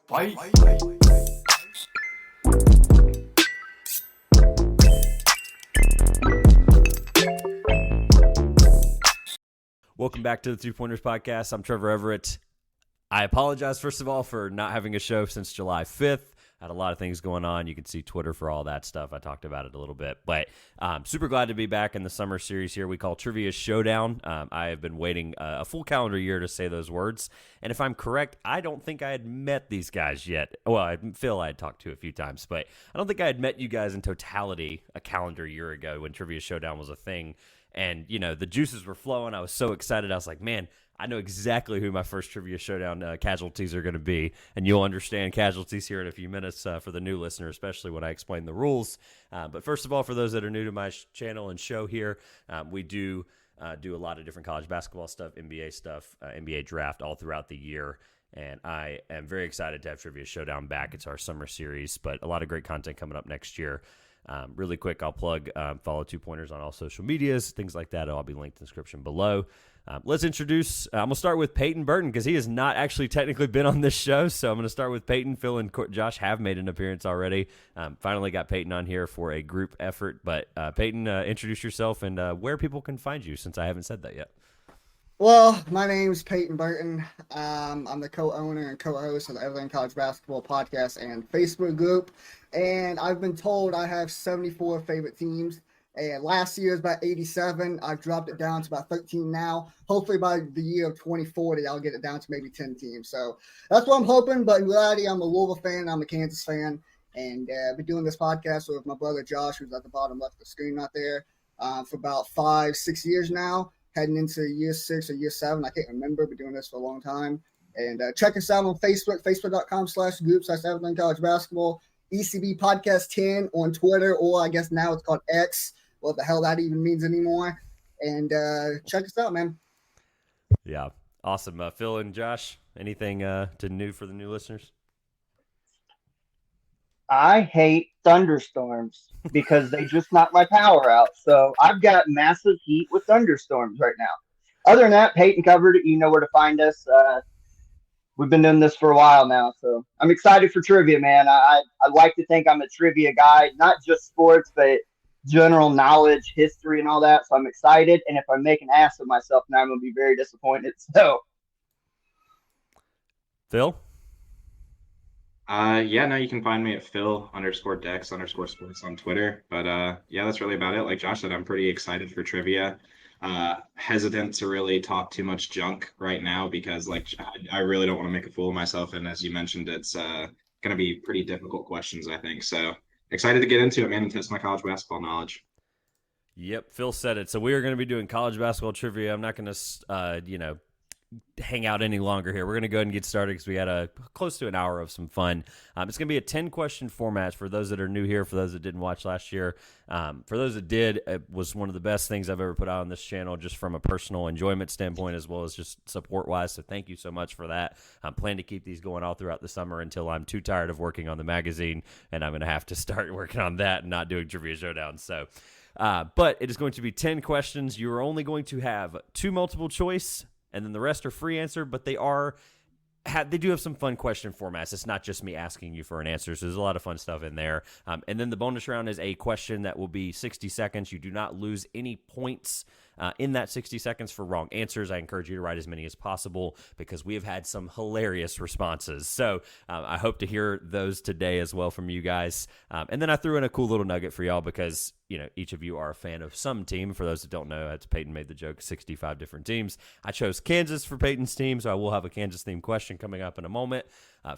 Fight. Welcome back to the Two Pointers Podcast. I'm Trevor Everett. I apologize, first of all, for not having a show since July 5th. I had a lot of things going on. You can see Twitter for all that stuff. I talked about it a little bit. But super glad to be back in the summer series here we call Trivia Showdown. I have been waiting a full calendar year to say those words. And if I'm correct, I don't think I had met these guys yet. Well, Phil I had talked to a few times, but I don't think I had met you guys in totality a calendar year ago when Trivia Showdown was a thing. And, you know, the juices were flowing. I was so excited. I was like, man, I know exactly who my first Trivia Showdown casualties are going to be. And you'll understand casualties here in a few minutes for the new listener, especially when I explain the rules. But first of all, for those that are new to my channel and show here, we do a lot of different college basketball stuff, NBA draft all throughout the year. And I am very excited to have Trivia Showdown back. It's our summer series, but a lot of great content coming up next year. Really quick, I'll plug follow Two Pointers on all social medias, things like that. It'll all be linked in the description below. Let's introduce, I'm going to start with Peyton Burton because he has not actually technically been on this show. So I'm going to start with Peyton. Phil and Josh have made an appearance already. Finally got Peyton on here for a group effort. But Peyton, introduce yourself and where people can find you since I haven't said that yet. Well, my name's Peyton Burton. I'm the co-owner and co-host of the Everything College Basketball podcast and Facebook group. And I've been told I have 74 favorite teams. And last year was about 87. I've dropped it down to about 13 now. Hopefully by the year of 2040, I'll get it down to maybe 10 teams. So that's what I'm hoping. But in reality, I'm a Louisville fan. I'm a Kansas fan. And I've been doing this podcast with my brother Josh, who's at the bottom left of the screen right there, for about 5-6 years now. Heading into year 6 or year 7. I can't remember. Been doing this for a long time. And check us out on Facebook, facebook.com/group/Everything College Basketball. ECB Podcast 10 on Twitter, or I guess now it's called X. What the hell that even means anymore. And check us out, man. Yeah, awesome. Phil and Josh, anything to new for the new listeners? I hate thunderstorms because they just knock my power out. So I've got massive heat with thunderstorms right now. Other than that, Peyton covered it. You know where to find us. We've been doing this for a while now. So I'm excited for trivia, man. I like to think I'm a trivia guy, not just sports, but general knowledge, history, and all that. So I'm excited. And if I make an ass of myself now, I'm going to be very disappointed. So, Phil? You can find me at Phil_Dex_sports on Twitter. But that's really about it. Like Josh said, I'm pretty excited for trivia. Hesitant to really talk too much junk right now because I really don't want to make a fool of myself. And as you mentioned, it's going to be pretty difficult questions, I think. So excited to get into it, man, and test my college basketball knowledge. Yep, Phil said it. So we are going to be doing college basketball trivia. I'm not going to, hang out any longer here. We're going to go ahead and get started because we had close to an hour of some fun. It's going to be a 10-question format for those that are new here, for those that didn't watch last year. For those that did, it was one of the best things I've ever put out on this channel just from a personal enjoyment standpoint as well as just support-wise, so thank you so much for that. I plan to keep these going all throughout the summer until I'm too tired of working on the magazine, and I'm going to have to start working on that and not doing Trivia Showdown. So, but it is going to be 10 questions. You are only going to have 2 multiple choice, and then the rest are free answer, but they do have some fun question formats. It's not just me asking you for an answer, so there's a lot of fun stuff in there. And then the bonus round is a question that will be 60 seconds. You do not lose any points in that 60 seconds for wrong answers. I encourage you to write as many as possible because we have had some hilarious responses. So I hope to hear those today as well from you guys. And then I threw in a cool little nugget for y'all because each of you are a fan of some team. For those that don't know, as Peyton made the joke, 65 different teams. I chose Kansas for Peyton's team, so I will have a Kansas-themed question coming up in a moment.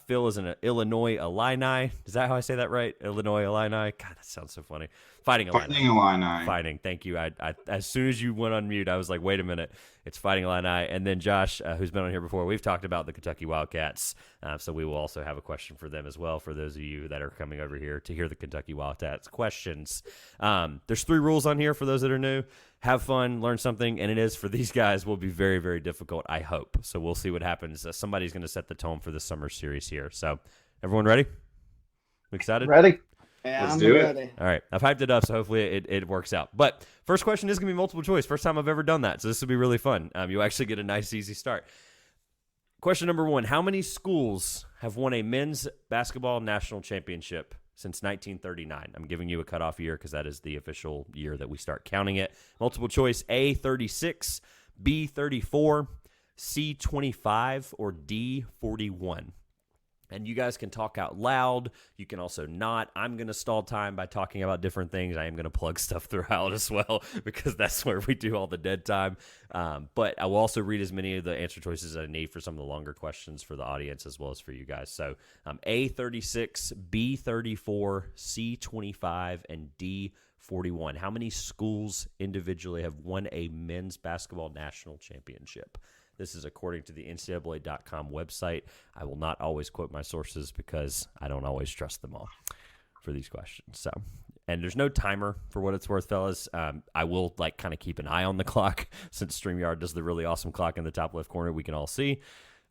Phil is an Illinois Illini. Is that how I say that right? Illinois Illini? God, that sounds so funny. Fighting Illini. Fighting. Thank you. I as soon as you went on mute, I was like, wait a minute. It's Fighting Illini. And then Josh, who's been on here before, we've talked about the Kentucky Wildcats. So we will also have a question for them as well, for those of you that are coming over here to hear the Kentucky Wildcats questions. There's 3 rules on here for those that are new. Have fun, learn something, and it is for these guys will be very, very difficult, I hope. So we'll see what happens. Somebody's going to set the tone for the summer series here. So everyone ready? Excited? ready? Yeah, Let's I'm do it. ready. All right. I've hyped it up, so hopefully it works out. But first question is going to be multiple choice. First time I've ever done that, so this will be really fun. You'll actually get a nice, easy start. Question number 1. How many schools have won a men's basketball national championship since 1939? I'm giving you a cutoff year because that is the official year that we start counting it. Multiple choice: A, 36, B, 34, C, 25, or D, 41. And you guys can talk out loud. You can also not. I'm going to stall time by talking about different things. I am going to plug stuff throughout as well because that's where we do all the dead time. But I will also read as many of the answer choices as I need for some of the longer questions for the audience as well as for you guys. So A, 36, B, 34, C, 25, and D, 41. How many schools individually have won a men's basketball national championship? This is according to the NCAA.com website. I will not always quote my sources because I don't always trust them all for these questions. So, and there's no timer for what it's worth, fellas. I will kind of keep an eye on the clock since StreamYard does the really awesome clock in the top left corner we can all see,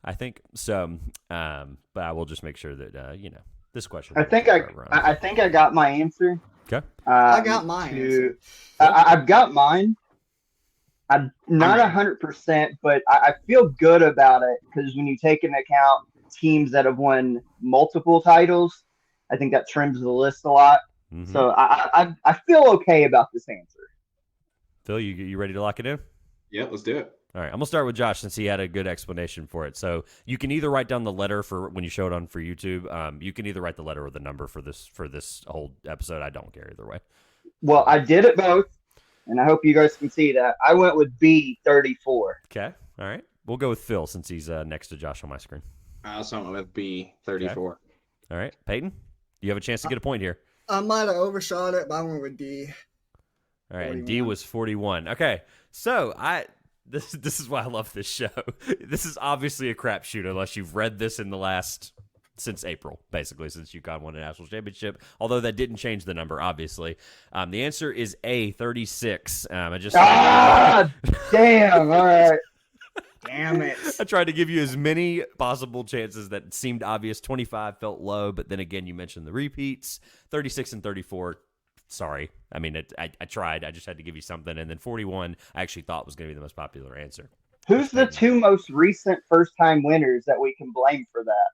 I think. So, but I will just make sure that this question. I think I got my answer. Okay. I got mine. I've got mine. I'm not 100%, but I feel good about it because when you take into account teams that have won multiple titles, I think that trims the list a lot. Mm-hmm. So I feel okay about this answer. Phil, you ready to lock it in? Yeah, let's do it. All right, I'm going to start with Josh since he had a good explanation for it. So you can either write down the letter for when you show it on for YouTube. You can either write the letter or the number for this whole episode. I don't care either way. Well, I did it both. And I hope you guys can see that. I went with B, 34. Okay. All right. We'll go with Phil since he's next to Josh on my screen. I also went with B, 34. Okay. All right. Peyton, you have a chance to get a point here. I might have overshot it, but I went with D. All right. 41. And D was 41. Okay. So this is why I love this show. This is obviously a crapshoot unless you've read this in the last... since April, basically, since UConn won a national championship, although that didn't change the number, obviously. The answer is A, 36. Damn, all right. Damn it. I tried to give you as many possible chances that seemed obvious. 25 felt low, but then again, you mentioned the repeats. 36 and 34, sorry. I mean, I tried. I just had to give you something. And then 41, I actually thought was going to be the most popular answer. Who's the two most recent first-time winners that we can blame for that?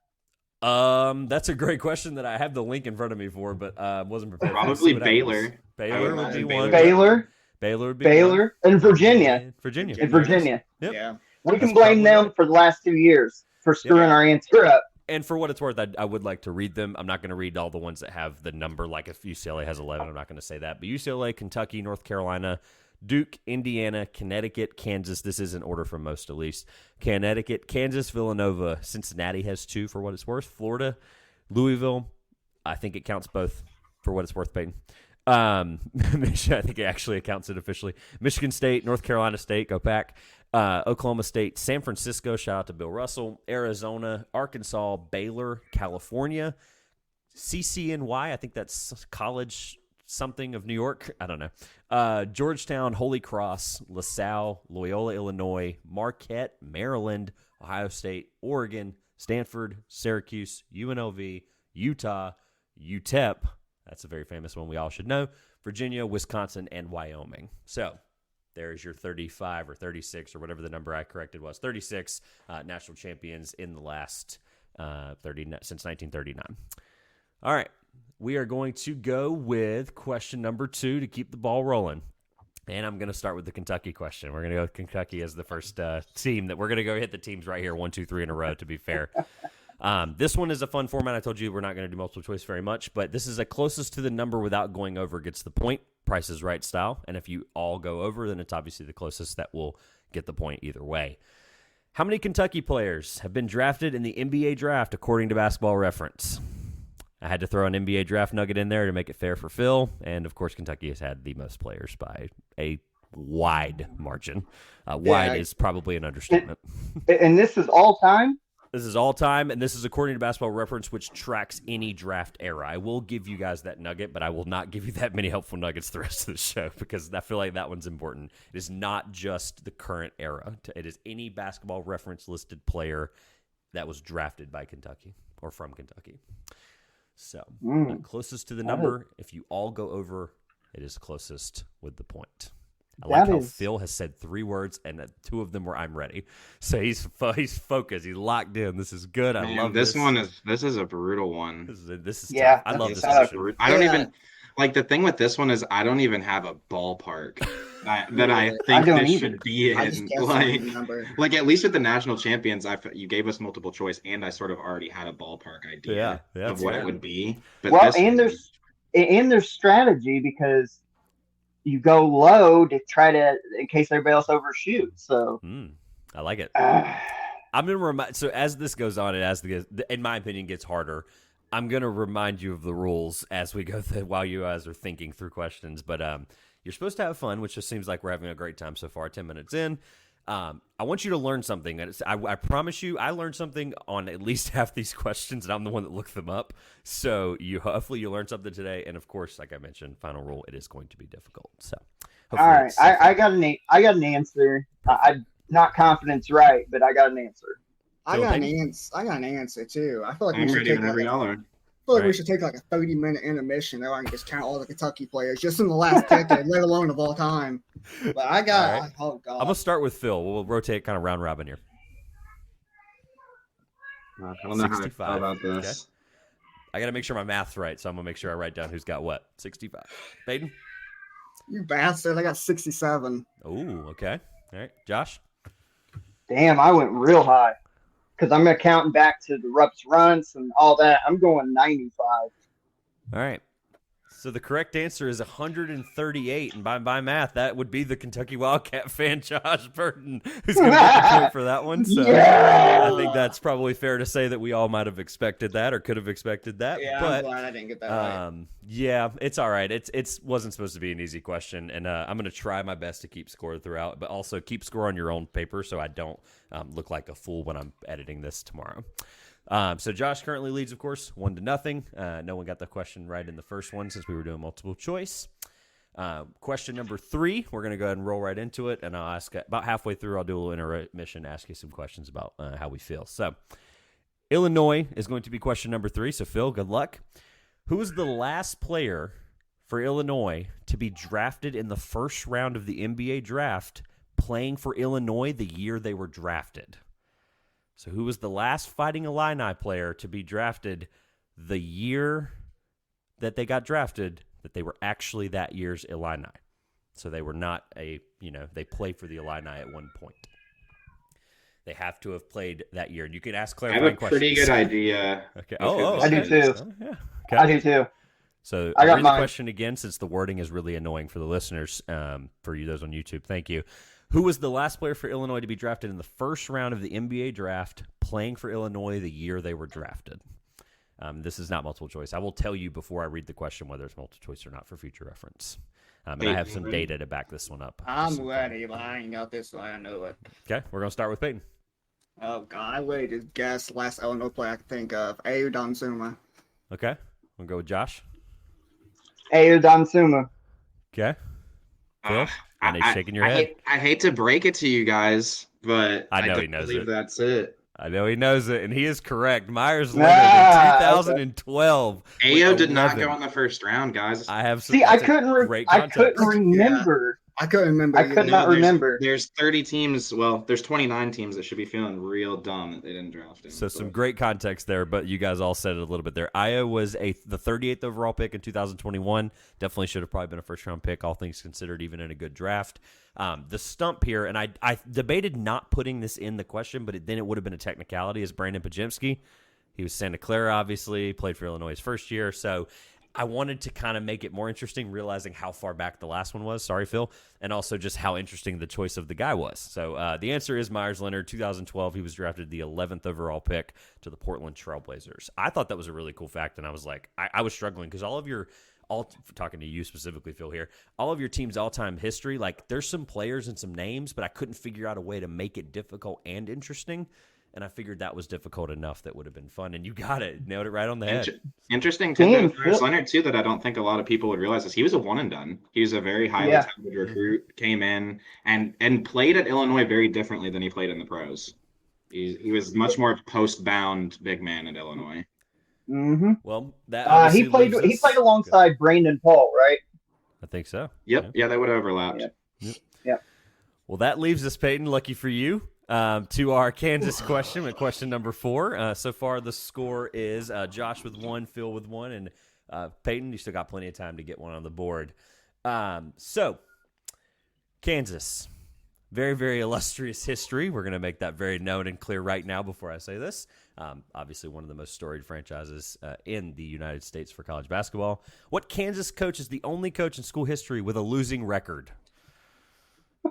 That's a great question that I have the link in front of me for, but wasn't prepared. Probably Baylor. Baylor would be one. Baylor would be Baylor one. And Virginia. Virginia. Yep. Yeah. We can blame them for the last 2 years for screwing our answer up. And for what it's worth, I would like to read them. I'm not going to read all the ones that have the number. Like if UCLA has 11, I'm not going to say that. But UCLA, Kentucky, North Carolina, Duke, Indiana, Connecticut, Kansas. This is in order from most to least. Connecticut, Kansas, Villanova. Cincinnati has 2 for what it's worth. Florida, Louisville. I think it counts both for what it's worth, Peyton. I think it actually counts it officially. Michigan State, North Carolina State, go Pack. Oklahoma State, San Francisco, shout out to Bill Russell. Arizona, Arkansas, Baylor, California. CCNY, I think that's college something of New York. I don't know. Georgetown, Holy Cross, LaSalle, Loyola, Illinois, Marquette, Maryland, Ohio State, Oregon, Stanford, Syracuse, UNLV, Utah, UTEP. That's a very famous one we all should know. Virginia, Wisconsin, and Wyoming. So there's your 35 or 36 or whatever the number I corrected was. 36 national champions in the last since 1939. All right. We are going to go with question number 2 to keep the ball rolling. And I'm going to start with the Kentucky question. We're going to go with Kentucky as the first team. That we're going to go hit the teams right here, 1, 2, 3 in a row, to be fair. This one is a fun format. I told you we're not going to do multiple choice very much, but this is a closest to the number without going over gets the point. Price is Right style. And if you all go over, then it's obviously the closest that will get the point either way. How many Kentucky players have been drafted in the NBA draft according to Basketball Reference? I had to throw an NBA draft nugget in there to make it fair for Phil. And, of course, Kentucky has had the most players by a wide margin. Wide is probably an understatement. And this is all time? This is all time, and this is according to Basketball Reference, which tracks any draft era. I will give you guys that nugget, but I will not give you that many helpful nuggets the rest of the show because I feel like that one's important. It is not just the current era. It is any Basketball Reference listed player that was drafted by Kentucky or from Kentucky. So, closest to the number. If you all go over, it is closest with the point. I like how is- Phil has said 3 words, and 2 of them were "I'm ready." So he's focused. He's locked in. This is good. I Man, love this this. one is this is a brutal one. This is Yeah, tough. I love this tough. question. I don't Yeah. even like the thing with this one is I don't even have a ballpark that I Yeah, think don't this either. should be I just in. guess a random number. Like at least with the national champions, you gave us multiple choice, and I sort of already had a ballpark idea Yeah, of that's what fair. it would be. But Well, this and one- there's strategy because you go low to try to in case everybody else overshoots. So I like it. uh, I'm gonna remind. So as this goes on, and as in my opinion, gets harder, I'm gonna remind you of the rules as we go through while you guys are thinking through questions. But you're supposed to have fun, which just seems like we're having a great time so far. 10 minutes in. I want you to learn something. And I promise you, I learned something on at least half these questions, and I'm the one that looked them up. So hopefully you learned something today. And of course, like I mentioned, final rule, it is going to be difficult. So all hopefully right, it's I got an answer. I'm not confident it's right, but I got an answer. I So, got an Peyton? answer. I got an answer too. I feel like we I'm should ready take whenever like y'all are. I feel like we Right. should take like a 30-minute intermission. There I can just count all the Kentucky players just in the last decade, let alone of all time. But I got All right. oh god. I'm gonna start with Phil. We'll rotate kind of round robin here. I don't know how I 65. feel about this. I got to make sure my math's right, so I'm gonna make sure I write down who's got what. 65. Peyton. You bastard! I got 67. Oh, okay. All right, Josh. Damn, I went real high because I'm counting back to the Rups runts and all that. I'm going 95. All right. So the correct answer is 138, and by math, that would be the Kentucky Wildcat fan, Josh Burton, who's going to get the point for that one. So Yeah! I think that's probably fair to say that we all might have expected that or could have expected that. Yeah, I'm but glad I didn't get that right. yeah, it's all right. It wasn't supposed to be an easy question, and I'm going to try my best to keep score throughout, but also keep score on your own paper so I don't look like a fool when I'm editing this tomorrow. So Josh currently leads, of course, 1-0. No one got the question right in the first one since we were doing multiple choice. Question number 3, we're going to go ahead and roll right into it, and I'll ask about halfway through, I'll do a little intermission, ask you some questions about how we feel. So Illinois is going to be question number 3, so Phil, good luck. Who was the last player for Illinois to be drafted in the first round of the NBA draft playing for Illinois the year they were drafted? So who was the last Fighting Illini player to be drafted the year that they got drafted, that they were actually that year's Illini? So they were not they played for the Illini at one point. They have to have played that year. And you can ask I have clarifying a questions. pretty good idea. Okay. of who I do this too. is. Oh, yeah. Okay. I do too. So I I'll got read the mine. question again since the wording is really annoying for the listeners, for you those on YouTube. Thank you. Who was the last player for Illinois to be drafted in the first round of the NBA draft playing for Illinois the year they were drafted? This is not multiple choice. I will tell you before I read the question whether it's multiple choice or not for future reference. And I have some data to back this one up. I'm ready, but I ain't got this one. I know it. Okay, we're going to start with Peyton. Oh god, I really just guessed last Illinois player I could think of. Ayu Donsuma. Okay, we'll go with Josh. Ayo Donsuma. Okay. Phil? I know you're shaking your I head. I hate to break it to you guys, but I know don't he knows believe it. that's it. I know he knows it, and he is correct. Myers Leonard in 2012. Ayo with did not 11. go in the first round, guys. I have some, See, I that's a couldn't. great I context. couldn't remember. I couldn't remember. I either. could not there's- remember. There's 30 teams. Well, there's 29 teams that should be feeling real dumb that they didn't draft him. So some great context there, but you guys all said it a little bit there. Io was the 38th overall pick in 2021. Definitely should have probably been a first-round pick, all things considered, even in a good draft. The stump here, and I debated not putting this in the question, but then it would have been a technicality, is Brandon Pajemski. He was Santa Clara, obviously, played for Illinois his first year, so I wanted to kind of make it more interesting, realizing how far back the last one was. Sorry, Phil. And also just how interesting the choice of the guy was. So the answer is Myers Leonard, 2012. He was drafted the 11th overall pick to the Portland Trailblazers. I thought that was a really cool fact, and I was like, I was struggling because talking to you specifically, Phil, here, all of your team's all-time history, like there's some players and some names, but I couldn't figure out a way to make it difficult and interesting. And I figured that was difficult enough that would have been fun. And you got it. Nailed it right on the head. Interesting tidbit Damn, with Myers Phil. Leonard, too, that I don't think a lot of people would realize is he was a one and done. He was a very highly Yeah. talented recruit, came in and played at Illinois very differently than he played in the pros. He was much more of a post-bound big man at Illinois. Mm-hmm. Well, that He obviously played. leaves He us- played alongside Brandon Paul, right? I think so. Yep. Yeah, they would overlap. Yeah. Yep. Well, that leaves us, Peyton, lucky for you, to our Kansas question, at question number 4. So far, the score is Josh with 1, Phil with 1, and Peyton, you still got plenty of time to get one on the board. So, Kansas, very, very illustrious history. We're going to make that very known and clear right now before I say this. Obviously, one of the most storied franchises in the United States for college basketball. What Kansas coach is the only coach in school history with a losing record?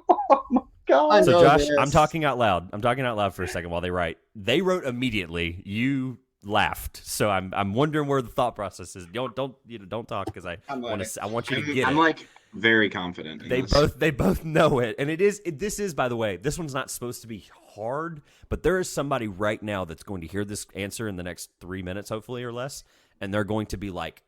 Oh my God. So, Josh, I'm talking out loud. I'm talking out loud for a second while they write. They wrote immediately. You laughed. So I'm wondering where the thought process is. Don't talk because I want you to get it. I'm like very confident. In They this. both know it, and this is by the way, this one's not supposed to be hard, but there is somebody right now that's going to hear this answer in the next 3 minutes, hopefully or less, and they're going to be like,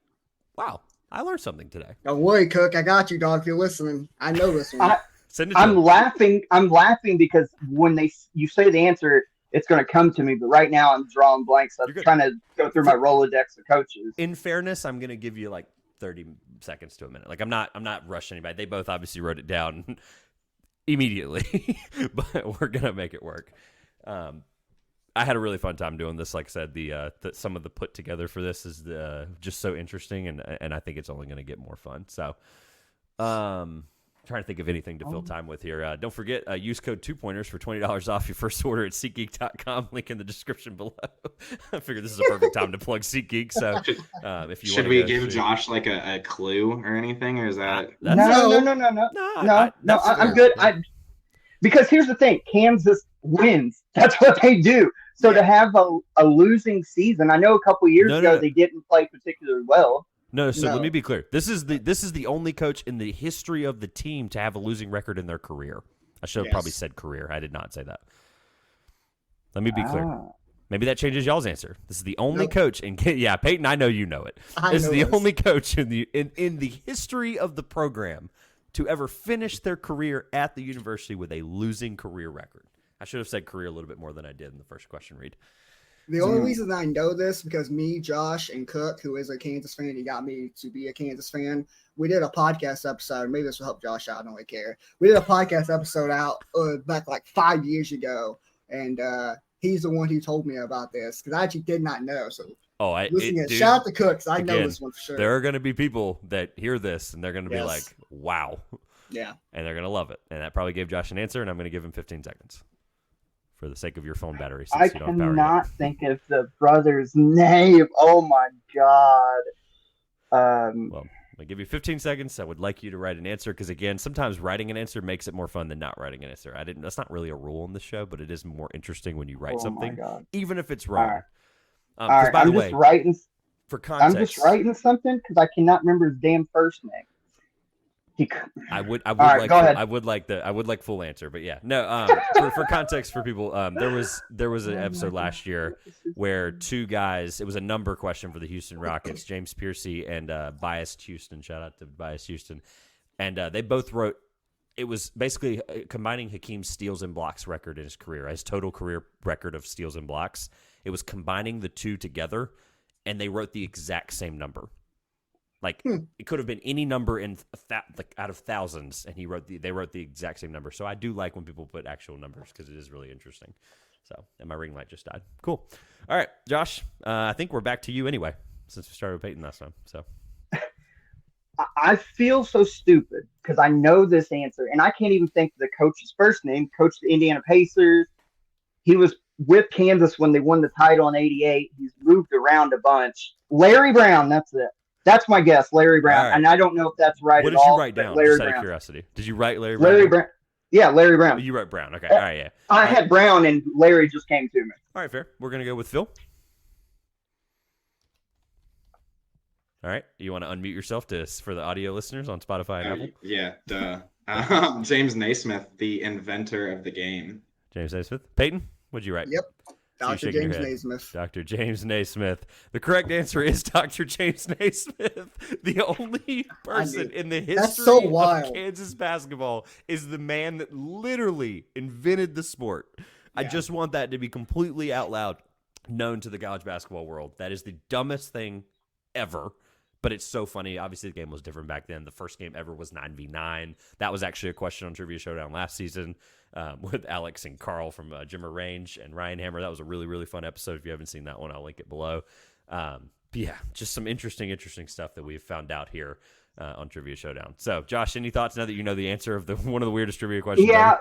"Wow, I learned something today." Don't worry, Cook. I got you, dog. If you're listening, I know this one. Send it to I'm them. laughing. I'm laughing because when you say the answer, it's going to come to me. But right now, I'm drawing blanks. I'm trying to go through my Rolodex of coaches. In fairness, I'm going to give you like 30 seconds to a minute. Like I'm not rushing anybody. They both obviously wrote it down immediately, but we're gonna make it work. I had a really fun time doing this. Like I said, some of the put together for this is just so interesting, and I think it's only going to get more fun. So, trying to think of anything to fill time with here. Don't forget, use code 2pointers for $20 off your first order at SeatGeek.com. Link in the description below. I figured this is a perfect time to plug SeatGeek. So, if you should we give Josh like a clue or anything, or is that No. I'm good. Because here's the thing: Kansas wins. That's what they do. So to have a losing season, I know a couple years ago they didn't play particularly well. No, so let me be clear. This is the only coach in the history of the team to have a losing record in their career. I should have probably said career. I did not say that. Let me be clear. Maybe that changes y'all's answer. This is the only coach in Peyton, I know you know it. This is the only coach in the history of the program to ever finish their career at the university with a losing career record. I should have said career a little bit more than I did in the first question read. The only reason I know this because me, Josh, and Cook, who is a Kansas fan, he got me to be a Kansas fan. We did a podcast episode. Maybe this will help Josh out. I don't really care. We did a podcast episode out back like 5 years ago, and he's the one who told me about this because I actually did not know. So, shout out to Cooks. I know this one for sure. There are going to be people that hear this, and they're going to be like, wow. Yeah. And they're going to love it. And that probably gave Josh an answer, and I'm going to give him 15 seconons. For the sake of your phone battery. I cannot think of the brother's name. Oh my God. Well, I'll give you 15 seconds. I would like you to write an answer because, again, sometimes writing an answer makes it more fun than not writing an answer. That's not really a rule on the show, but it is more interesting when you write something, even if it's wrong. All right. By the way, for context, I'm just writing something because I cannot remember his damn first name. I would like full answer, but yeah, no. For context for people, there was an episode last year where two guys. It was a number question for the Houston Rockets, James Piercy and Biased Houston. Shout out to Biased Houston, and they both wrote. It was basically combining Hakeem's steals and blocks record in his career, his total career record of steals and blocks. It was combining the two together, and they wrote the exact same number. Like it could have been any number in out of thousands, and they wrote the exact same number. So I do like when people put actual numbers because it is really interesting. So, and my ring light just died. Cool. All right, Josh. I think we're back to you anyway, since we started with Peyton last time. So I feel so stupid because I know this answer, and I can't even think of the coach's first name. Coached the Indiana Pacers. He was with Kansas when they won the title in '88. He's moved around a bunch. Larry Brown. That's it. That's my guess, Larry Brown. Right. And I don't know if that's right at all. What did you write down, just out of curiosity? Did you write Larry Brown? Larry Brown. Yeah, Larry Brown. You wrote Brown. Okay. All right, yeah. I had Brown, and Larry just came to me. All right, fair. We're going to go with Phil. All right. You want to unmute yourself for the audio listeners on Spotify and Apple? Yeah, duh. James Naismith, the inventor of the game. James Naismith. Peyton, what'd you write? Yep. Dr. James Naismith. Dr. James Naismith. The correct answer is Dr. James Naismith. The only person in the history of Kansas basketball is the man that literally invented the sport. Yeah. I just want that to be completely out loud known to the college basketball world. That is the dumbest thing ever, But it's so funny. Obviously, the game was different back then. The first game ever was 9v9. That was actually a question on Trivia Showdown last season with Alex and Carl from Jimmer Range and Ryan Hammer. That was a really, really fun episode. If you haven't seen that one, I'll link it below. But yeah, just some interesting stuff that we've found out here on Trivia Showdown. So, Josh, any thoughts now that you know the answer of one of the weirdest trivia questions? Yeah,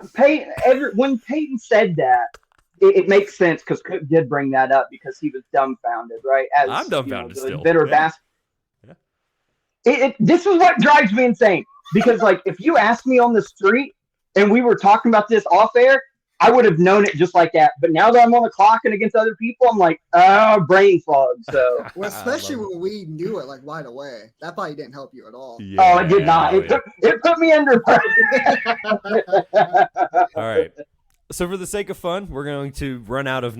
when Peyton said that, it makes sense because Cook did bring that up because he was dumbfounded, right? As, I'm dumbfounded still. Bitter basketball. This is what drives me insane because, like, if you asked me on the street and we were talking about this off air, I would have known it just like that. But now that I'm on the clock and against other people, I'm like, brain fog. So, well, especially when we knew it like right away, that probably didn't help you at all. Yeah, it did not. It put me under pressure. All right. So for the sake of fun, we're going to run out of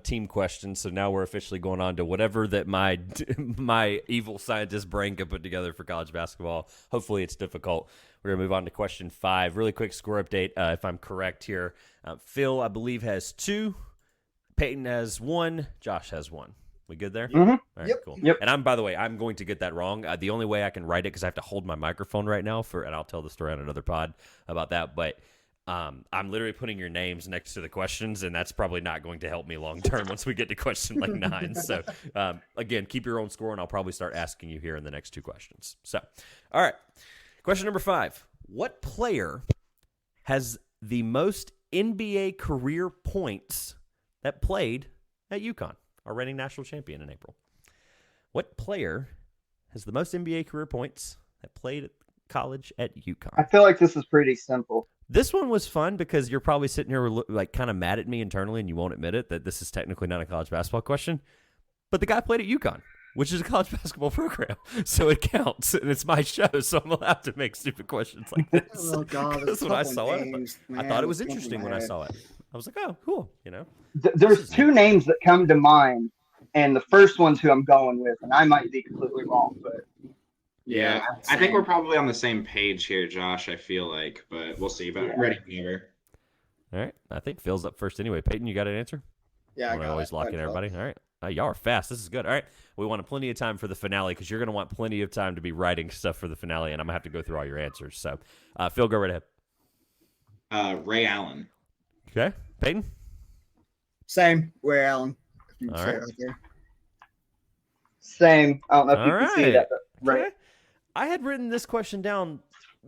team questions. So now we're officially going on to whatever that my evil scientist brain can put together for college basketball. Hopefully it's difficult. We're going to move on to question 5. Really quick score update, if I'm correct here. Phil, I believe, has 2. Peyton has 1. Josh has 1. We good there? Mm-hmm. All right, Yep. cool. Yep. And by the way, I'm going to get that wrong. The only way I can write it, because I have to hold my microphone right now, and I'll tell the story on another pod about that, but I'm literally putting your names next to the questions, and that's probably not going to help me long term once we get to question like 9. So, again, keep your own score, and I'll probably start asking you here in the next 2 questions. So, all right. Question number 5. What player has the most NBA career points that played at UConn, our reigning national champion in April? What player has the most NBA career points that played at college at UConn? I feel like this is pretty simple. This one was fun because you're probably sitting here like kind of mad at me internally, and you won't admit it, that this is technically not a college basketball question. But the guy played at UConn, which is a college basketball program, so it counts, and it's my show, so I'm allowed to make stupid questions like this. Oh God, That's when I saw it. I thought it was It's interesting when my I head. saw it. I was like, oh, cool, There's 2 names that come to mind, and the first one's who I'm going with, and I might be completely wrong, but Yeah, I think we're probably on the same page here, Josh, I feel like, but we'll see. But Yeah. ready whenever. All right. I think Phil's up first anyway. Peyton, you got an answer? Yeah, I We're got always it. locking Go ahead, everybody. All right. Y'all are fast. This is good. All right. We want plenty of time for the finale because you're going to want plenty of time to be writing stuff for the finale, and I'm going to have to go through all your answers. So, Phil, go right ahead. Ray Allen. Okay. Peyton? Same. Ray Allen. If you All say right. it right there. same. I don't know if you All can see right. that, but right. Okay. I had written this question down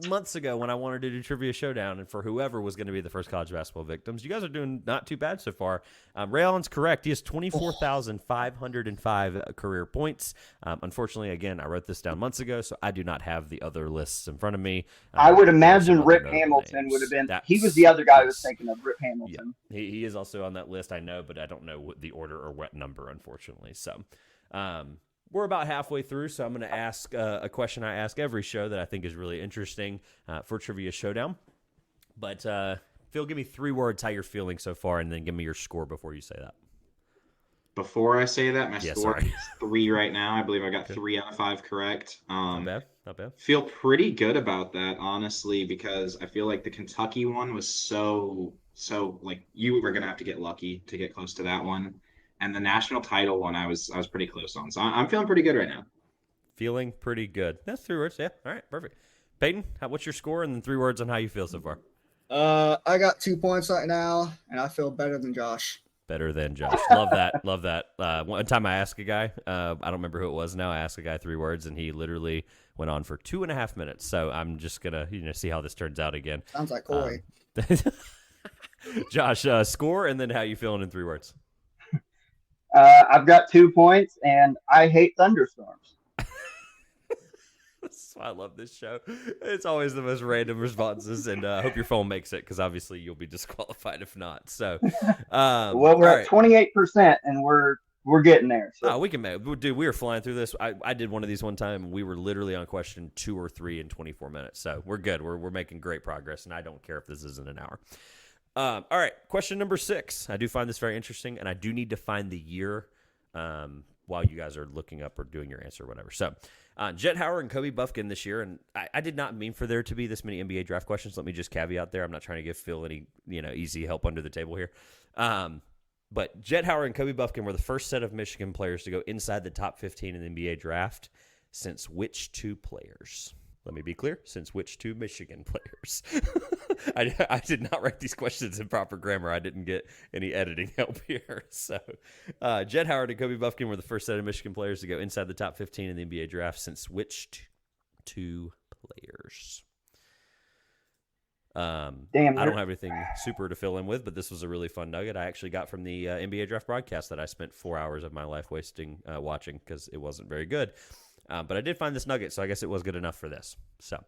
months ago when I wanted to do Trivia Showdown, and for whoever was going to be the first college basketball victims. You guys are doing not too bad so far. Ray Allen's correct. He has 24,505 career points. Unfortunately, again, I wrote this down months ago, so I do not have the other lists in front of me. I would There are imagine some Rip other notable Hamilton names. would have been. That's- He was the other guy I was yes. thinking of, Rip Hamilton. He is also on that list, I know, but I don't know what the order or what number, unfortunately. So we're about halfway through, so I'm going to ask a question I ask every show that I think is really interesting for Trivia Showdown. But, Phil, give me 3 words how you're feeling so far, and then give me your score before you say that. Before I say that, my Yeah, score sorry. is 3 right now. I believe I got 3 out of 5 correct. Not bad. Not bad. Feel pretty good about that, honestly, because I feel like the Kentucky one was so like you were gonna have to get lucky to get close to that one, and the national title one I was pretty close on. So I'm feeling pretty good right now. Feeling pretty good. That's 3 words. Yeah. All right. Perfect. Peyton, what's your score? And then 3 words on how you feel so far. I got 2 points right now, and I feel better than Josh. Better than Josh. Love that. Love that. One time I asked a guy, I don't remember who it was now. I asked a guy 3 words, and he literally went on for 2.5 minutes. So I'm just going to see how this turns out again. Sounds like Corey. Josh, score, and then how you feeling in 3 words. I've got 2 points, and I hate thunderstorms. That's why I love this show. It's always the most random responses, and I hope your phone makes it because obviously you'll be disqualified if not. So, Well, we're all at 28%, and we're getting there. So. Oh, we can make. Dude, we were flying through this. I did one of these one time, and we were literally on question 2 or 3 in 24 minutes. So we're good. We're making great progress, and I don't care if this isn't an hour. All right, question number 6. I do find this very interesting, and I do need to find the year while you guys are looking up or doing your answer or whatever. So, Jet Howard and Kobe Buffkin this year, and I did not mean for there to be this many NBA draft questions. Let me just caveat there. I'm not trying to give Phil any easy help under the table here. But Jet Howard and Kobe Buffkin were the first set of Michigan players to go inside the top 15 in the NBA draft. since which two players? Let me be clear, since which two Michigan players? I did not write these questions in proper grammar. I didn't get any editing help here. So, Jett Howard and Kobe Buffkin were the first set of Michigan players to go inside the top 15 in the NBA draft since which two players? I don't have anything super to fill in with, but this was a really fun nugget I actually got from the NBA draft broadcast that I spent 4 hours of my life wasting watching because it wasn't very good. But I did find this nugget, so I guess it was good enough for this. So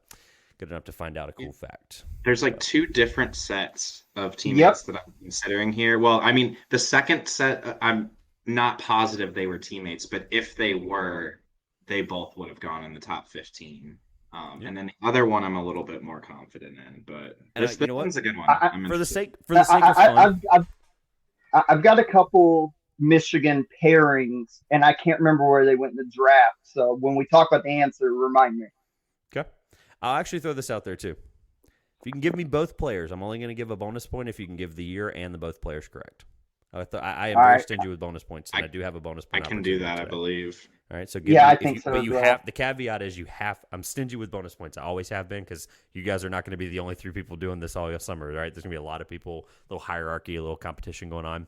good enough to find out a cool fact. There's like two different sets of teammates that I'm considering here. Well, I mean, the second set, I'm not positive they were teammates, but if they were, they both would have gone in the top 15. And then the other one I'm a little bit more confident in, but this one's a good one. For the sake of fun, I've got a couple Michigan pairings, and I can't remember where they went in the draft. So when we talk about the answer, remind me. Okay. I'll actually throw this out there too. If you can give me both players, I'm only going to give a bonus point if you can give the year and the both players correct. I am very stingy with bonus points, and I do have a bonus point. I can do that, I believe. All right, so I think so. But you have the caveat is I'm stingy with bonus points. I always have been because you guys are not going to be the only 3 people doing this all summer, right? There's going to be a lot of people, a little hierarchy, a little competition going on.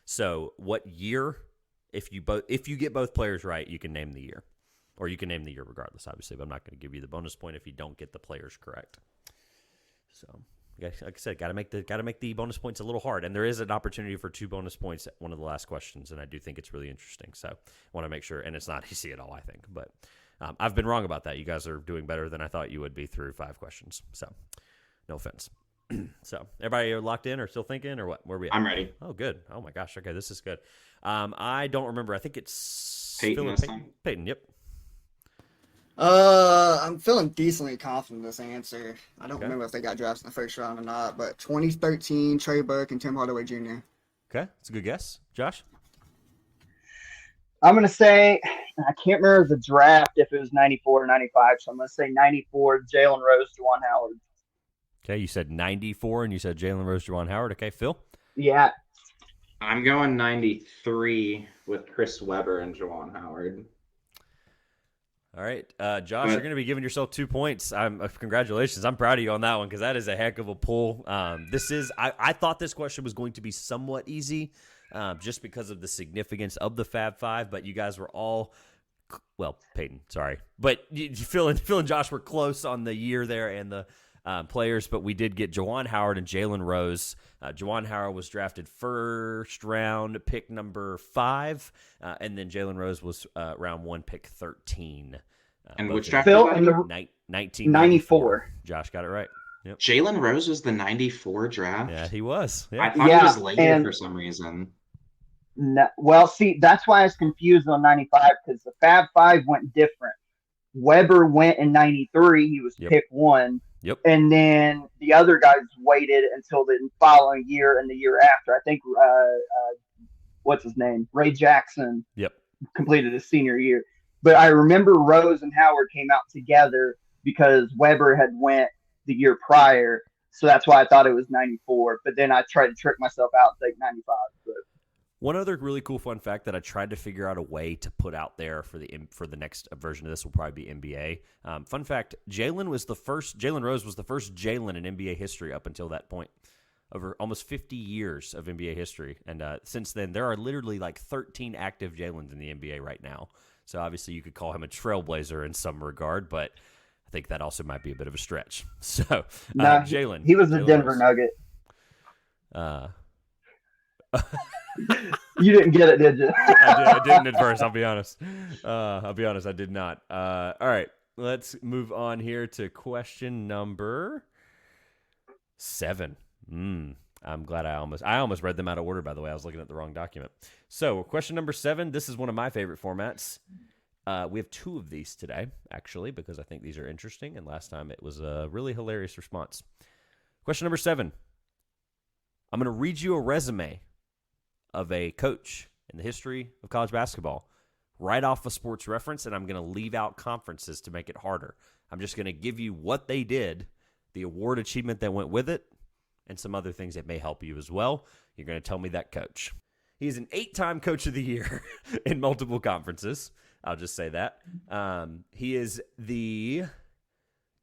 So, what year? If you get both players right, you can name the year, or you can name the year regardless. Obviously, but I'm not going to give you the bonus point if you don't get the players correct. So, like I said, got to make the bonus points a little hard, and there is an opportunity for 2 bonus points at one of the last questions, and I do think it's really interesting. So, I want to make sure, and it's not easy at all, I think, but I've been wrong about that. You guys are doing better than I thought you would be through 5 questions. So, no offense. So, everybody locked in or still thinking or what? Where are we at? I'm ready. Oh, good. Oh, my gosh. Okay, this is good. I don't remember. I think it's Peyton. Peyton, yep. I'm feeling decently confident in this answer. I don't remember if they got drafted in the first round or not, but 2013, Trey Burke and Tim Hardaway Jr. Okay, that's a good guess. Josh? I'm going to say, I can't remember the draft if it was 94 or 95, so I'm going to say 94, Jalen Rose, Juwan Howard. Okay, you said 94 and you said Jalen Rose, Juwan Howard. Okay, Phil? Yeah. I'm going 93 with Chris Webber and Juwan Howard. All right, Josh, you're going to be giving yourself 2 points. Congratulations. I'm proud of you on that one because that is a heck of a pull. I thought this question was going to be somewhat easy just because of the significance of the Fab Five, but you guys were all – well, Peyton, sorry. But Phil and Josh were close on the year there and the players, but we did get Juwan Howard and Jalen Rose. Juwan Howard was drafted first round, pick number 5, and then Jalen Rose was round 1, pick 13. And which draft? Phil, was in the 1994. Josh got it right. Yep. Jalen Rose was the 94 draft? Yeah, he was. Yeah. I thought he was later for some reason. No, well, see, that's why I was confused on 95 because the Fab Five went different. Weber went in 93. He was pick 1. Yep. And then the other guys waited until the following year and the year after. I think, what's his name? Ray Jackson. Yep. Completed his senior year. But I remember Rose and Howard came out together because Weber had went the year prior. So that's why I thought it was 94. But then I tried to trick myself out and take 95. But one other really cool fun fact that I tried to figure out a way to put out there for the next version of this will probably be NBA. Fun fact: Jalen Rose was the first Jalen in NBA history up until that point, over almost 50 years of NBA history, and since then there are literally like 13 active Jalens in the NBA right now. So obviously you could call him a trailblazer in some regard, but I think that also might be a bit of a stretch. So Jalen, he was a Denver Nugget. You didn't get it, did you? I didn't at first. I'll be honest. I did not. All right, let's move on here to question number 7. I'm glad I almost read them out of order. By the way, I was looking at the wrong document. So, question number 7. This is one of my favorite formats. We have 2 of these today, actually, because I think these are interesting. And last time it was a really hilarious response. Question number 7. I'm going to read you a resume of a coach in the history of college basketball right off of Sports Reference, and I'm going to leave out conferences to make it harder. I'm just going to give you what they did, the award achievement that went with it, and some other things that may help you as well. You're going to tell me that coach. He's an 8-time Coach of the Year in multiple conferences. I'll just say that. He is the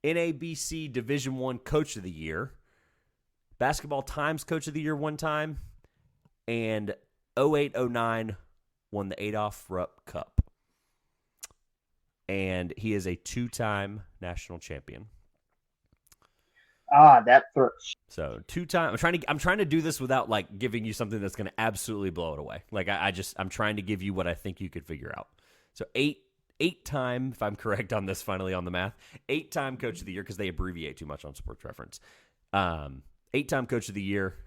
NABC Division I Coach of the Year, Basketball Times Coach of the Year one time, and 08-09 won the Adolph Rupp Cup. And he is a 2-time national champion. That throws. So 2-time. I'm trying to do this without like giving you something that's going to absolutely blow it away. Like I'm trying to give you what I think you could figure out. So 8-time, if I'm correct on this, finally on the math, 8-time Coach of the Year because they abbreviate too much on Sports Reference. 8-time Coach of the Year,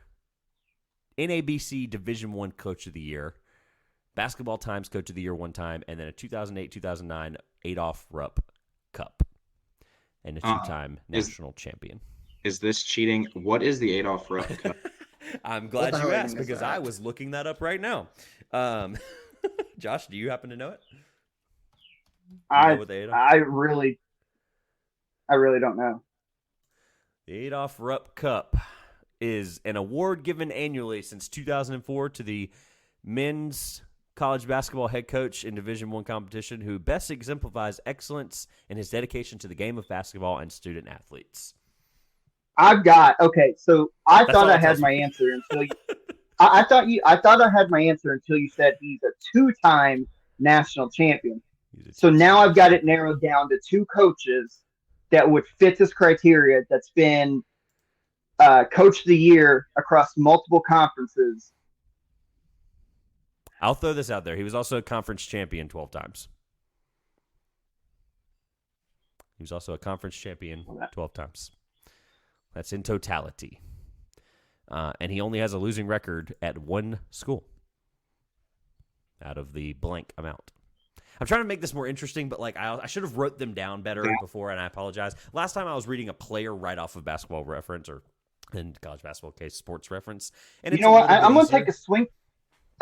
NABC Division I Coach of the Year, Basketball Times Coach of the Year one time, and then a 2008-2009 Adolph Rupp Cup, and a 2-time national champion. Is this cheating? What is the Adolph Rupp Cup? I'm glad you asked because I was looking that up right now. Josh, do you happen to know it? I really don't know. The Adolph Rupp Cup is an award given annually since 2004 to the men's college basketball head coach in Division I competition who best exemplifies excellence in his dedication to the game of basketball and student athletes. So I thought I had my answer until you, I thought I had my answer until you said he's a 2-time national champion. So now I've got it narrowed down to 2 coaches that would fit this criteria that's been Coach of the Year across multiple conferences. I'll throw this out there. He was also a conference champion 12 times. He was also a conference champion 12 times. That's in totality. And he only has a losing record at 1 school out of the blank amount. I'm trying to make this more interesting, but like I should have wrote them down better before, and I apologize. Last time I was reading a player right off of Basketball Reference, or in college basketball case, Sports Reference. And you know what? I'm going to take a swing.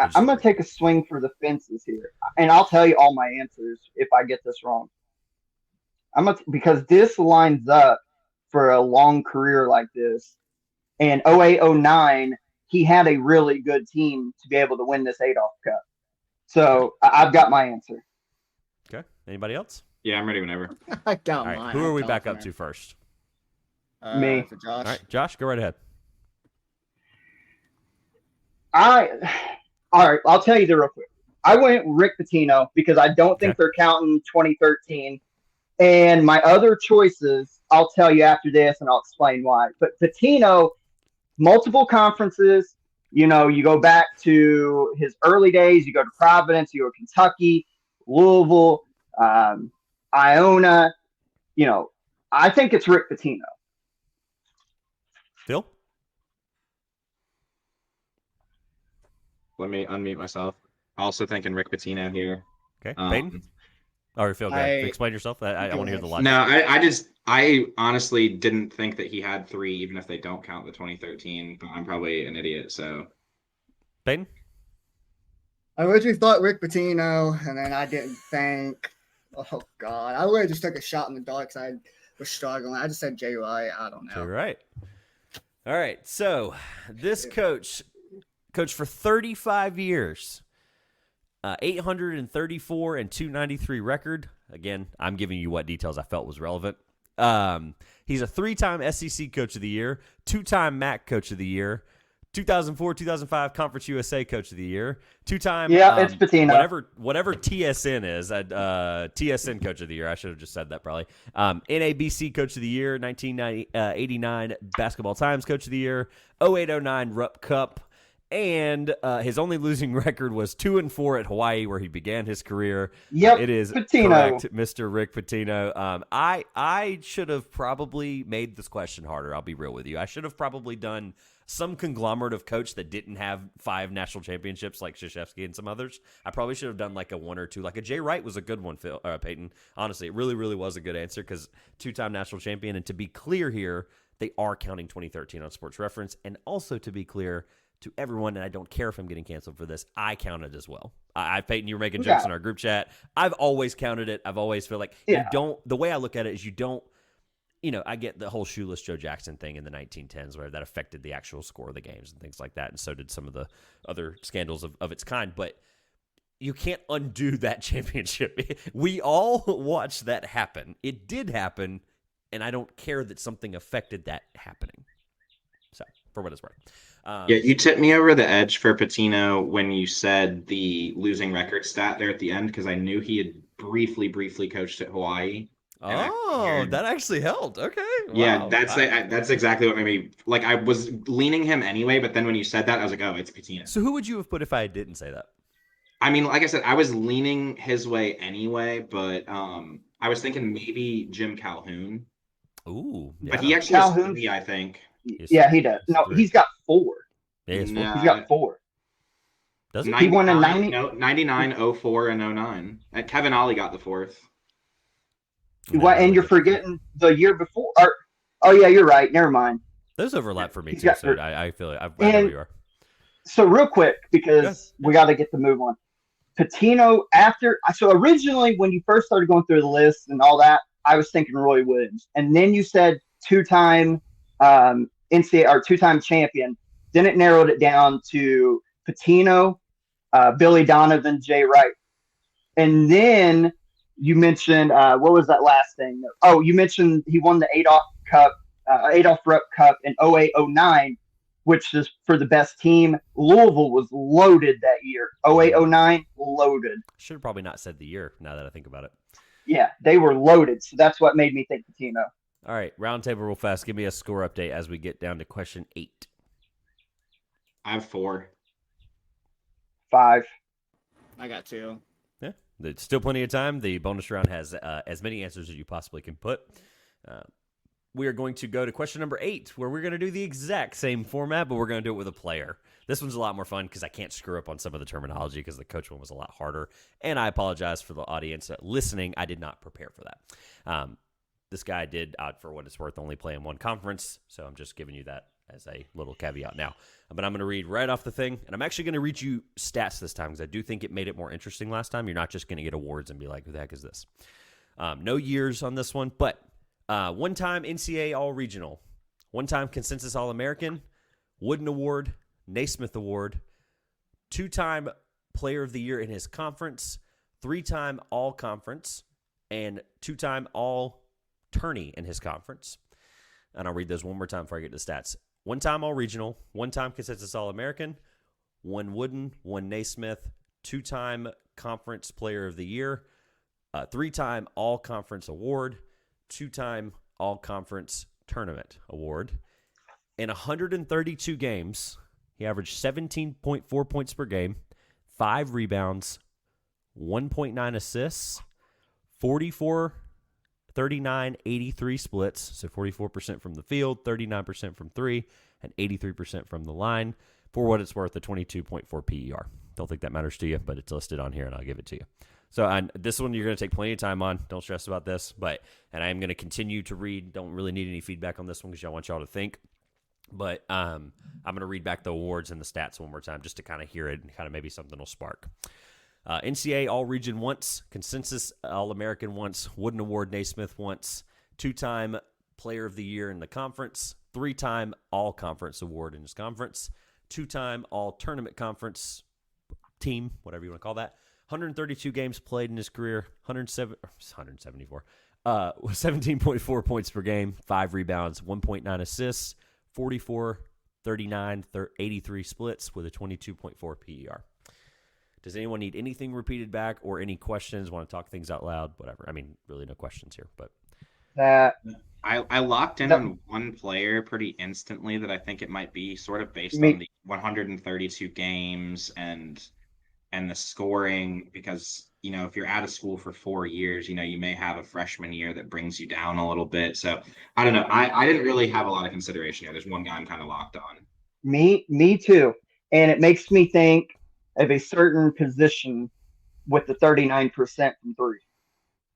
I'm going to take a swing for the fences here, and I'll tell you all my answers if I get this wrong. Because this lines up for a long career like this. And 08-09, he had a really good team to be able to win this Adolph Cup. So I've got my answer. Okay. Anybody else? Yeah, I'm ready whenever. I got All right. mine. Who are we back up to first? Me. For Josh. All right, Josh, go right ahead. All right, I'll tell you the real quick. I went Rick Pitino because I don't think they're counting 2013. And my other choices, I'll tell you after this, and I'll explain why. But Pitino, multiple conferences, you go back to his early days. You go to Providence, you go to Kentucky, Louisville, Iona. I think it's Rick Pitino. Phil? Let me unmute myself. Also thinking Rick Pitino here. Okay. Peyton? Or Phil, go ahead. Explain yourself. I want to hear the logic. No, I honestly didn't think that he had 3, even if they don't count the 2013. But I'm probably an idiot, so. Peyton? I originally thought Rick Pitino, and then I didn't think. Oh, God. I would have just took a shot in the dark because I was struggling. I just said Jay Wright. I don't know. Jay Wright. All right. So this coach coached for 35 years. 834 and 293 record. Again, I'm giving you what details I felt was relevant. He's a 3-time SEC Coach of the Year, 2-time MAC Coach of the Year, 2004-2005 Conference USA Coach of the Year, 2-time it's Pitino. Whatever TSN is, TSN Coach of the Year. I should have just said that probably. NABC Coach of the Year, 1989 Basketball Times Coach of the Year, 08-09 Rupp Cup. And his only losing record was 2-4 at Hawaii, where he began his career. Yep, it is Pitino. Correct, Mr. Rick Pitino. I should have probably made this question harder. I'll be real with you. I should have probably done some conglomerate of coach that didn't have 5 national championships like Krzyzewski and some others. I probably should have done like a 1 or 2. Like a Jay Wright was a good one, Peyton. Honestly, it really, really was a good answer because 2-time national champion. And to be clear here, they are counting 2013 on Sports Reference. And also to be clear, to everyone, and I don't care if I'm getting canceled for this, I counted as well. Peyton, you were making jokes in our group chat. I've always counted it. I've always feel like you don't. The way I look at it is you don't. I get the whole shoeless Joe Jackson thing in the 1910s where that affected the actual score of the games and things like that, and so did some of the other scandals of its kind. But you can't undo that championship. We all watched that happen. It did happen, and I don't care that something affected that happening. So, for what it's worth. Yeah, you tipped me over the edge for Patino when you said the losing record stat there at the end, because I knew he had briefly coached at Hawaii. Oh, that actually helped. Okay. Yeah, Wow. that's exactly what made me, like, I was leaning him anyway, but then when you said that, I was like, oh, it's Patino. So who would you have put if I didn't say that? I mean, like I said, I was leaning his way anyway, but I was thinking maybe Jim Calhoun. Ooh. Yeah. But he actually has 3, I think. Yeah, he does. No, he's got 4. Yeah, he's He's got 4. Does he? He won in 99, 04, and 09. And Kevin Ollie got the 4th. And you're forgetting the year before. Oh, yeah, you're right. Never mind. Those overlap for me, too. So I feel it. I know where you are. So real quick, because we got to get the move on. Patino, so originally when you first started going through the list and all that, I was thinking Roy Williams. And then you said 2-time NCAA or 2-time champion. Then it narrowed it down to Patino, Billy Donovan, Jay Wright. And then you mentioned, what was that last thing? Oh, you mentioned he won the Adolph Rupp Cup in 08-09, which is for the best team. Louisville was loaded that year. 08-09, loaded. Should have probably not said the year now that I think about it. Yeah, they were loaded. So that's what made me think Patino. All right, round table real fast. Give me a score update as we get down to question 8. I have 4. 5. I got 2. Yeah, there's still plenty of time. The bonus round has as many answers as you possibly can put. We are going to go to question number 8, where we're going to do the exact same format, but we're going to do it with a player. This one's a lot more fun because I can't screw up on some of the terminology because the coach one was a lot harder. And I apologize for the audience listening. I did not prepare for that. This guy did, for what it's worth, only play in one conference, so I'm just giving you that as a little caveat now. But I'm going to read right off the thing, and I'm actually going to read you stats this time because I do think it made it more interesting last time. You're not just going to get awards and be like, who the heck is this? No years on this one, but one-time NCAA All-Regional, one-time Consensus All-American, Wooden Award, Naismith Award, 2-time Player of the Year in his conference, 3-time All-Conference, and 2-time All-Tourney in his conference. And I'll read those one more time before I get to the stats. 1-time All-Regional, 1-time Consensus All-American, 1 Wooden, 1 Naismith, 2-time Conference Player of the Year, 3-time All-Conference Award, 2-time All-Conference Tournament Award. In 132 games, he averaged 17.4 points per game, 5 rebounds, 1.9 assists, 44 39, 83 splits, so 44% from the field, 39% from 3, and 83% from the line. For what it's worth, a 22.4 PER. Don't think that matters to you, but it's listed on here, and I'll give it to you. So this one you're going to take plenty of time on. Don't stress about this. And I am going to continue to read. Don't really need any feedback on this one because I want y'all to think. But I'm going to read back the awards and the stats one more time just to kind of hear it and kind of maybe something will spark. NCAA All-Region once, Consensus All-American once, Wooden Award Naismith once, 2-time Player of the Year in the conference, 3-time All-Conference Award in his conference, 2-time All-Tournament Conference team, whatever you want to call that, 132 games played in his career, 174, 17.4 points per game, 5 rebounds, 1.9 assists, 44, 39, 83 splits with a 22.4 PER. Does anyone need anything repeated back or any questions? Want to talk things out loud? Whatever. I mean, really no questions here, but I locked in on one player pretty instantly that I think it might be sort of based on the 132 games and the scoring because, if you're out of school for 4 years, you may have a freshman year that brings you down a little bit. So I don't know. I didn't really have a lot of consideration here. There's one guy I'm kind of locked on. Me too. And it makes me think of a certain position with the 39% from 3.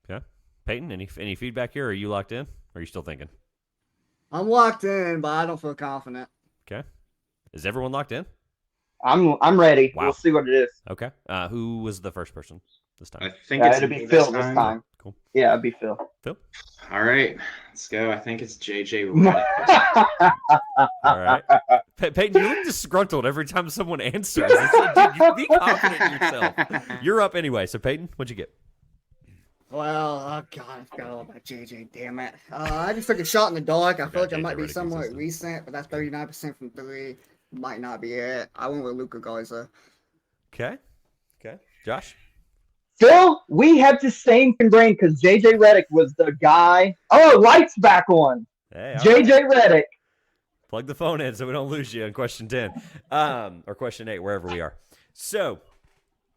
Okay. Peyton, any feedback here? Or are you locked in? Or are you still thinking? I'm locked in, but I don't feel confident. Okay. Is everyone locked in? I'm ready. Wow. We'll see what it is. Okay. Who was the first person this time? I think It'll be Phil this time. Cool. Yeah, it'd be Phil. Phil? All right, let's go. I think it's JJ Redick. All right. Peyton, you look disgruntled every time someone answers. Dude, you be confident in yourself. You're up anyway. So, Peyton, what'd you get? Well, oh God, I forgot all about JJ. Damn it! I just took a shot in the dark. I feel like I JJ might be Redick somewhat existed. recent, but that's 39% from three. Might not be it. I went with Luka Garza. Okay. Josh? Phil, we have the same brain because JJ Redick was the guy. Oh, lights back on. Hey, all JJ Redick. Plug the phone in so we don't lose you on question 10 or question 8, wherever we are. So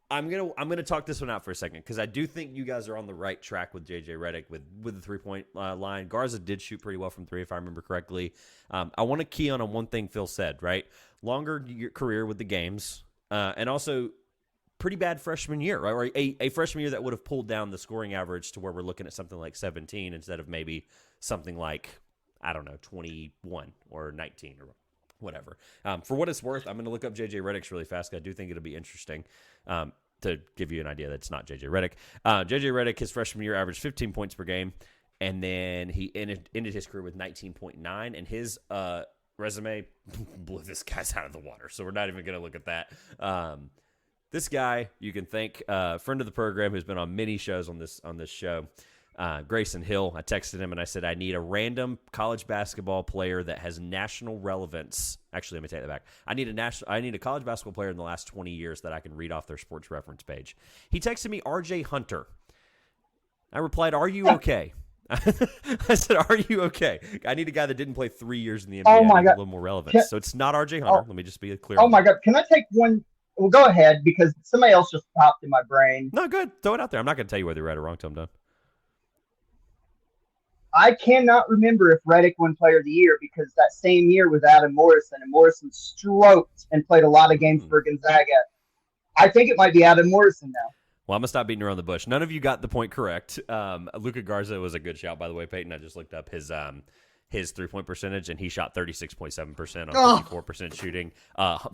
I'm gonna talk this one out for a second because I do think you guys are on the right track with JJ Redick with the 3-point line. Garza did shoot pretty well from 3, if I remember correctly. I want to key on one thing Phil said, right? Longer career with the games, and also pretty bad freshman year, right? Or a freshman year that would have pulled down the scoring average to where we're looking at something like 17 instead of maybe something like, I don't know, 21 or 19 or whatever. For what it's worth, I'm going to look up JJ Redick's really fast because I do think it'll be interesting to give you an idea that it's not JJ Redick. JJ Redick, his freshman year, averaged 15 points per game, and then he ended his career with 19.9, and his resume blew this guy's out of the water, so we're not even going to look at that. This guy, you can thank a friend of the program who's been on many shows on this show, Grayson Hill. I texted him and I said, I need a random college basketball player that has national relevance. Actually, let me take that back. I need a college basketball player in the last 20 years that I can read off their sports reference page. He texted me RJ Hunter. I replied, are you okay? I said, are you okay? I need a guy that didn't play 3 years in the NBA. Oh my God. A little more relevance. So it's not RJ Hunter. Let me just be clear. Oh my God. Can I take one? Well, go ahead because somebody else just popped in my brain. No, good. Throw it out there. I'm not going to tell you whether you're right or wrong till I'm done. I cannot remember if Redick won Player of the Year because that same year was Adam Morrison, and Morrison stroked and played a lot of games for Gonzaga. I think it might be Adam Morrison now. Well, I'm going to stop beating around the bush. None of you got the point correct. Luka Garza was a good shout, by the way, Peyton. I just looked up his 3-point percentage, and he shot 36.7% on 54% shooting.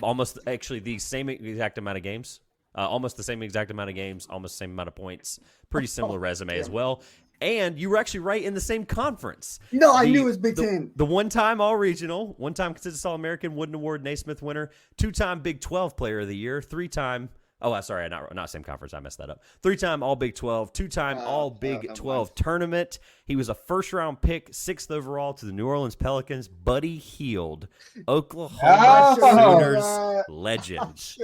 Almost actually the same exact amount of games. Almost the same exact amount of games, almost the same amount of points. Pretty similar resume as well. And you were actually right in the same conference. No, I knew it was Big Ten. The one-time All-Regional, one-time consensus All-American, Wooden Award, Naismith winner, 2-time Big 12 Player of the Year, 3-time – oh, sorry, not same conference. I messed that up. 3-time All Big 12, 2-time All Big 12 tournament. He was a first-round pick, 6th overall to the New Orleans Pelicans. Buddy Hield, Oklahoma Sooners legend.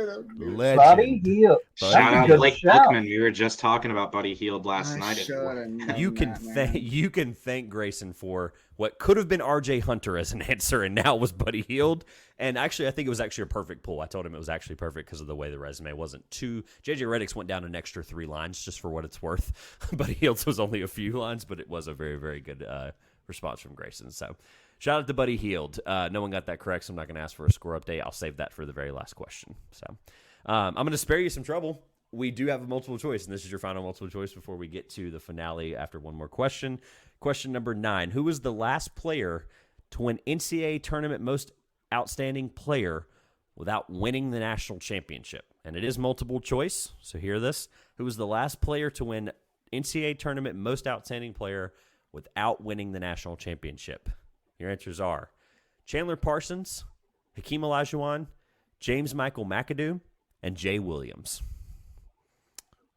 Buddy Hield. Shout out Blake Bookman. We were just talking about Buddy Hield last night. You can thank Grayson for what could have been RJ Hunter as an answer, and now was Buddy Hield. And actually, I think it was actually a perfect pull. I told him it was actually perfect because of the way the resume wasn't too. JJ Redick's went down an extra 3 lines just for what it's worth. Buddy Hield's was only a few lines, but it was a very, very good response from Grayson. So shout out to Buddy Hield. No one got that correct, so I'm not going to ask for a score update. I'll save that for the very last question. So I'm going to spare you some trouble. We do have a multiple choice, and this is your final multiple choice before we get to the finale after one more question. Question number 9. Who was the last player to win NCAA tournament most outstanding player without winning the national championship? And it is multiple choice, so hear this. Who was the last player to win NCAA tournament most outstanding player without winning the national championship? Your answers are Chandler Parsons, Hakeem Olajuwon, James Michael McAdoo, and Jay Williams.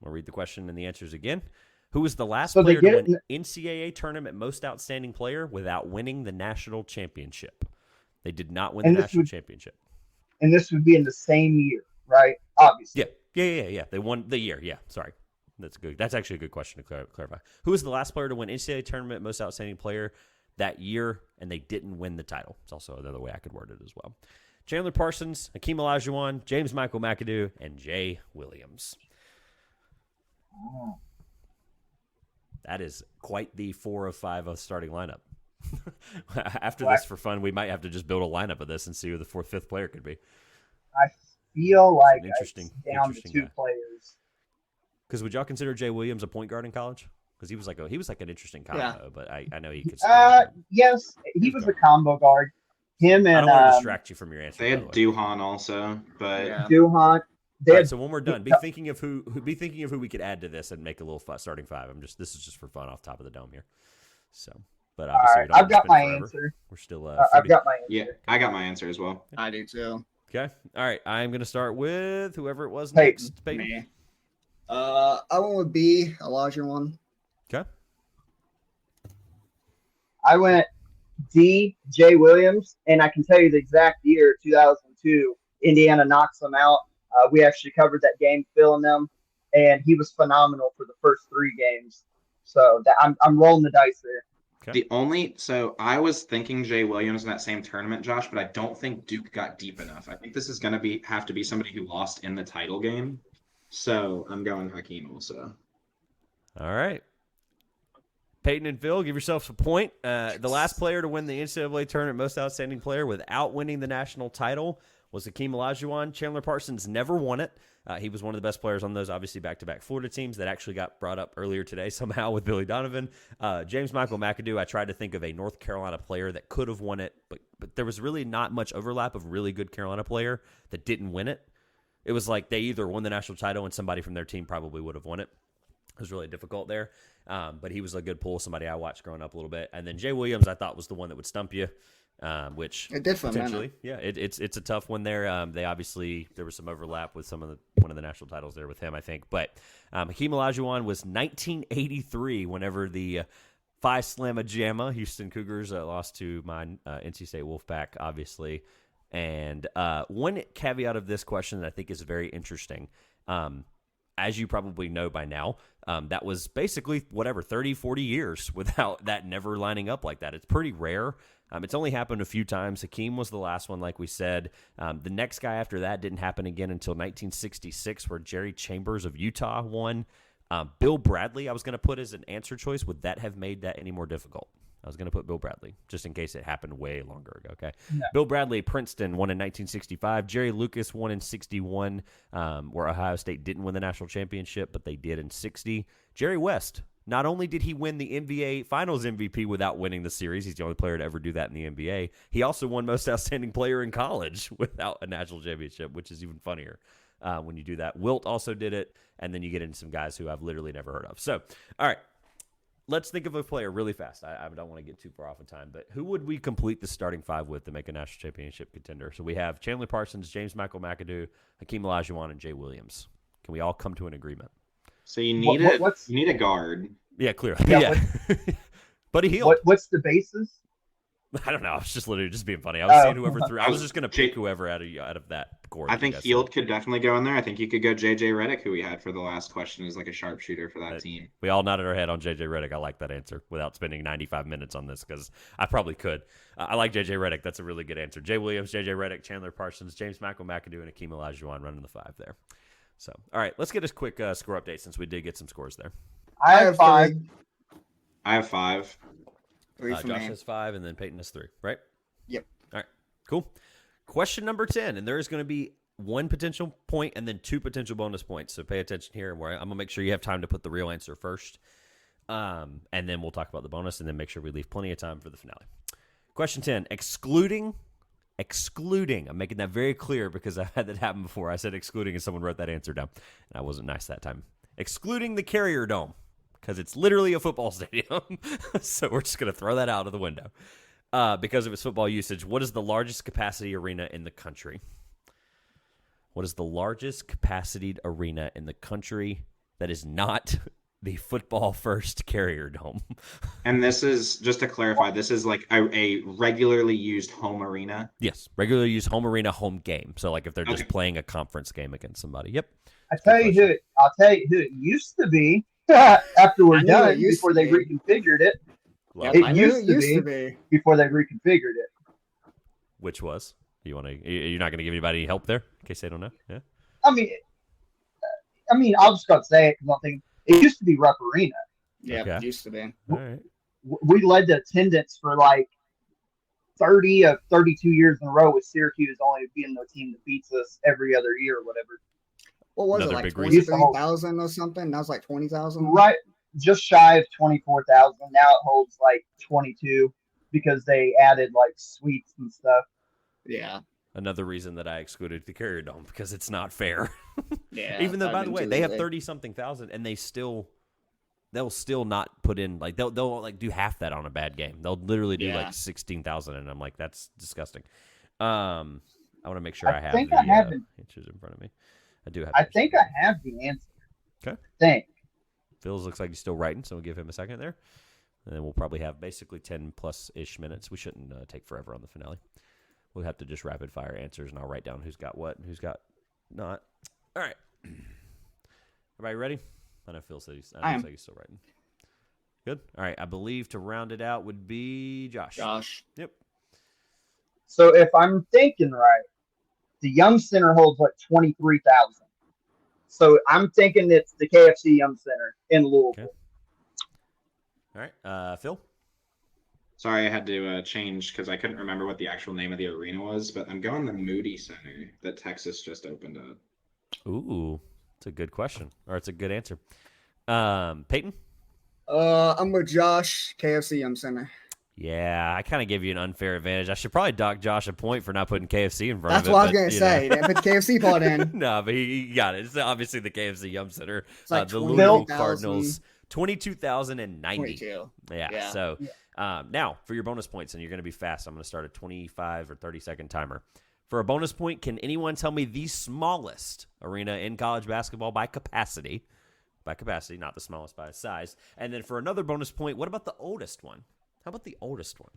I'll read the question and the answers again. Who was the last player to win NCAA tournament most outstanding player without winning the national championship? They did not win the national championship. And this would be in the same year, right? Obviously. Yeah. They won the year. Yeah, sorry. That's good. That's actually a good question to clarify. Who was the last player to win NCAA tournament most outstanding player that year, and they didn't win the title? It's also another way I could word it as well. Chandler Parsons, Hakeem Olajuwon, James Michael McAdoo, and Jay Williams. Oh. That is quite the 4 of 5 starting lineup. After this, for fun, we might have to just build a lineup of this and see who the 4th, 5th player could be. I feel like it's down to 2 players. Because would y'all consider Jay Williams a point guard in college? Because he was like an interesting combo, but I know he could. Yes, he was a combo guard. Him and I don't want to distract you from your answer. They had Duhan also, but Duhan. they All right, had, so when we're done, be thinking of who we could add to this and make a little starting five. This is just for fun off top of the dome here. So, but all obviously right, we don't I've want to got spend my forever. answer. We're still I've 40. got my answer. Yeah, I got my answer as well. I do too. Okay. All right. I'm going to start with whoever it was Peyton. next. Peyton. Me. I went with B, Elijah one. Okay. I went D, Jay Williams, and I can tell you the exact year, 2002, Indiana knocks them out. We actually covered that game, filling them, and he was phenomenal for the first 3 games. So I'm rolling the dice there. Okay. So I was thinking Jay Williams in that same tournament, Josh, but I don't think Duke got deep enough. I think this is going to have to be somebody who lost in the title game. So I'm going Hakeem also. All right. Peyton and Phil, give yourselves a point. The last player to win the NCAA tournament most outstanding player without winning the national title was Hakeem Olajuwon. Chandler Parsons never won it. He was one of the best players on those, obviously, back-to-back Florida teams that actually got brought up earlier today somehow with Billy Donovan. James Michael McAdoo, I tried to think of a North Carolina player that could have won it, but there was really not much overlap of really good Carolina player that didn't win it. It was like they either won the national title and somebody from their team probably would have won it. It was really difficult there. But he was a good pull, somebody I watched growing up a little bit. And then Jay Williams, I thought was the one that would stump you, which It did for a potentially, minute. yeah, it's a tough one there. They obviously, there was some overlap with one of the national titles there with him, I think. But Hakeem Olajuwon was 1983 whenever the Phi Slamma Jamma Houston Cougars lost to my NC State Wolfpack, obviously. And one caveat of this question that I think is very interesting, as you probably know by now, that was basically 30, 40 years without that never lining up like that. It's pretty rare. It's only happened a few times. Hakeem was the last one, like we said. The next guy after that didn't happen again until 1966, where Jerry Chambers of Utah won. Bill Bradley, I was going to put as an answer choice. Would that have made that any more difficult? I was going to put Bill Bradley, just in case it happened way longer ago, okay? No. Bill Bradley, Princeton, won in 1965. Jerry Lucas won in 61, where Ohio State didn't win the national championship, but they did in 60. Jerry West, not only did he win the NBA Finals MVP without winning the series, he's the only player to ever do that in the NBA, he also won Most Outstanding Player in college without a national championship, which is even funnier when you do that. Wilt also did it, and then you get into some guys who I've literally never heard of. So, all right. Let's think of a player really fast. I don't want to get too far off of time, but who would we complete the starting 5 with to make a national championship contender? So we have Chandler Parsons, James Michael McAdoo, Hakeem Olajuwon, and Jay Williams. Can we all come to an agreement? So you need a guard. Yeah, clearly. Yeah, Yeah. Buddy Hield. What's the basis? I don't know. I was just literally just being funny. I was seeing whoever threw. I was just going to pick whoever out of that core. I think Hield could definitely go in there. I think you could go JJ Redick, who we had for the last question, as like a sharpshooter for that team. We all nodded our head on JJ Redick. I like that answer without spending 95 minutes on this because I probably could. I like JJ Redick. That's a really good answer. Jay Williams, JJ Redick, Chandler Parsons, James Michael McAdoo, and Hakeem Olajuwon running the 5 there. So, all right, let's get a quick score update since we did get some scores there. I have 5. I have 5. 3 for Josh me. has 5, and then Peyton has 3, right? Yep. All right, cool. Question number 10, and there is going to be 1 potential point and then 2 potential bonus points. So pay attention here. Where I'm going to make sure you have time to put the real answer first, and then we'll talk about the bonus, and then make sure we leave plenty of time for the finale. Question 10, excluding, I'm making that very clear because I've had that happen before. I said excluding, and someone wrote that answer down, and I wasn't nice that time. Excluding the Carrier Dome, because it's literally a football stadium. So we're just going to throw that out of the window. Because of its football usage, what is the largest capacity arena in the country? What is the largest capacitated arena in the country that is not the football first Carrier Dome? And this is, just to clarify, this is like a regularly used home arena? Yes, regularly used home arena, home game. So like if they're just playing a conference game against somebody. Yep. I'll tell you who it used to be after we're done before they reconfigured it. Love It it. used to be before they reconfigured it. Which was? You're not going to give anybody any help there in case they don't know? Yeah. I mean, I'll just go and say it because I think it used to be Rupp Arena. Yeah, Okay. it used to be. All right. We led the attendance for like 30 of 32 years in a row, with Syracuse only being the team that beats us every other year or whatever. What was Another it, like big reason. 23,000 or something? That was like 20,000? Right, just shy of 24,000. Now it holds like 22 because they added like suites and stuff. Yeah. Another reason that I excluded the Carrier Dome, because it's not fair. Yeah. Even though, by the way, they have absolutely. 30-something thousand, and they'll still not put in, like, they'll like do half that on a bad game. They'll literally do like 16,000, and I'm like, that's disgusting. I want to make sure I have the answers in front of me. I do have. I think I have the answer. Okay. I think. Phil's looks like he's still writing, so we'll give him a second there. And then we'll probably have basically 10+-ish minutes. We shouldn't take forever on the finale. We'll have to just rapid-fire answers, and I'll write down who's got what and who's got not. All right. Everybody ready? I know Phil said he's still writing. Good. All right. I believe to round it out would be Josh. Yep. So if I'm thinking right, the Yum Center holds like 23,000. So I'm thinking it's the KFC Yum Center in Louisville. Okay. All right. Phil? Sorry, I had to change because I couldn't remember what the actual name of the arena was, but I'm going the Moody Center that Texas just opened up. Ooh, it's a good question, or it's a good answer. Peyton? I'm with Josh, KFC Yum Center. Yeah, I kind of gave you an unfair advantage. I should probably dock Josh a point for not putting KFC in front That's of it. what I was going to say. They put the KFC part in. No, but he got it. It's obviously the KFC Yum Center. It's like the Louisville 20,000. Cardinals, 22,090. 22. Yeah. So now for your bonus points, and you're going to be fast. I'm going to start a 25 or 30-second timer. For a bonus point, can anyone tell me the smallest arena in college basketball by capacity? By capacity, not the smallest by size. And then for another bonus point, what about the oldest one? How about the oldest one?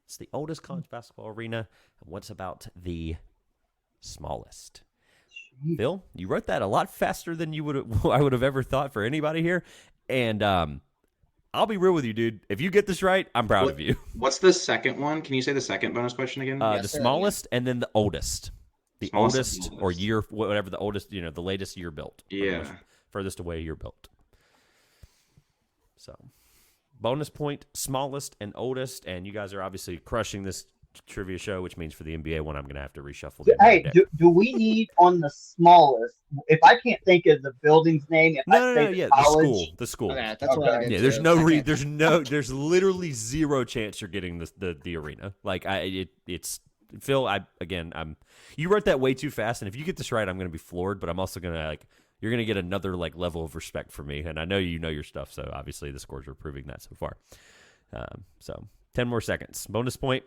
It's the oldest college basketball arena. And what's about the smallest? Phil, you wrote that a lot faster than I would have ever thought for anybody here. And I'll be real with you, dude. If you get this right, I'm proud of you. What's the second one? Can you say the second bonus question again? The smallest and then the oldest. The Smallest oldest and or year, whatever the oldest, the latest year built. Yeah. Furthest away year built. So, bonus point, smallest and oldest. And you guys are obviously crushing this trivia show, which means for the NBA one, I'm going to have to reshuffle the Hey, do we need on the smallest? If I can't think of the building's name, the school. Okay, that's what I did. Yeah, there's literally zero chance you're getting the arena. Like it's Phil. You wrote that way too fast, and if you get this right, I'm going to be floored. But I'm also going to you're going to get another level of respect from me, and I know you know your stuff. So obviously the scores are proving that so far. So 10 more seconds. Bonus point.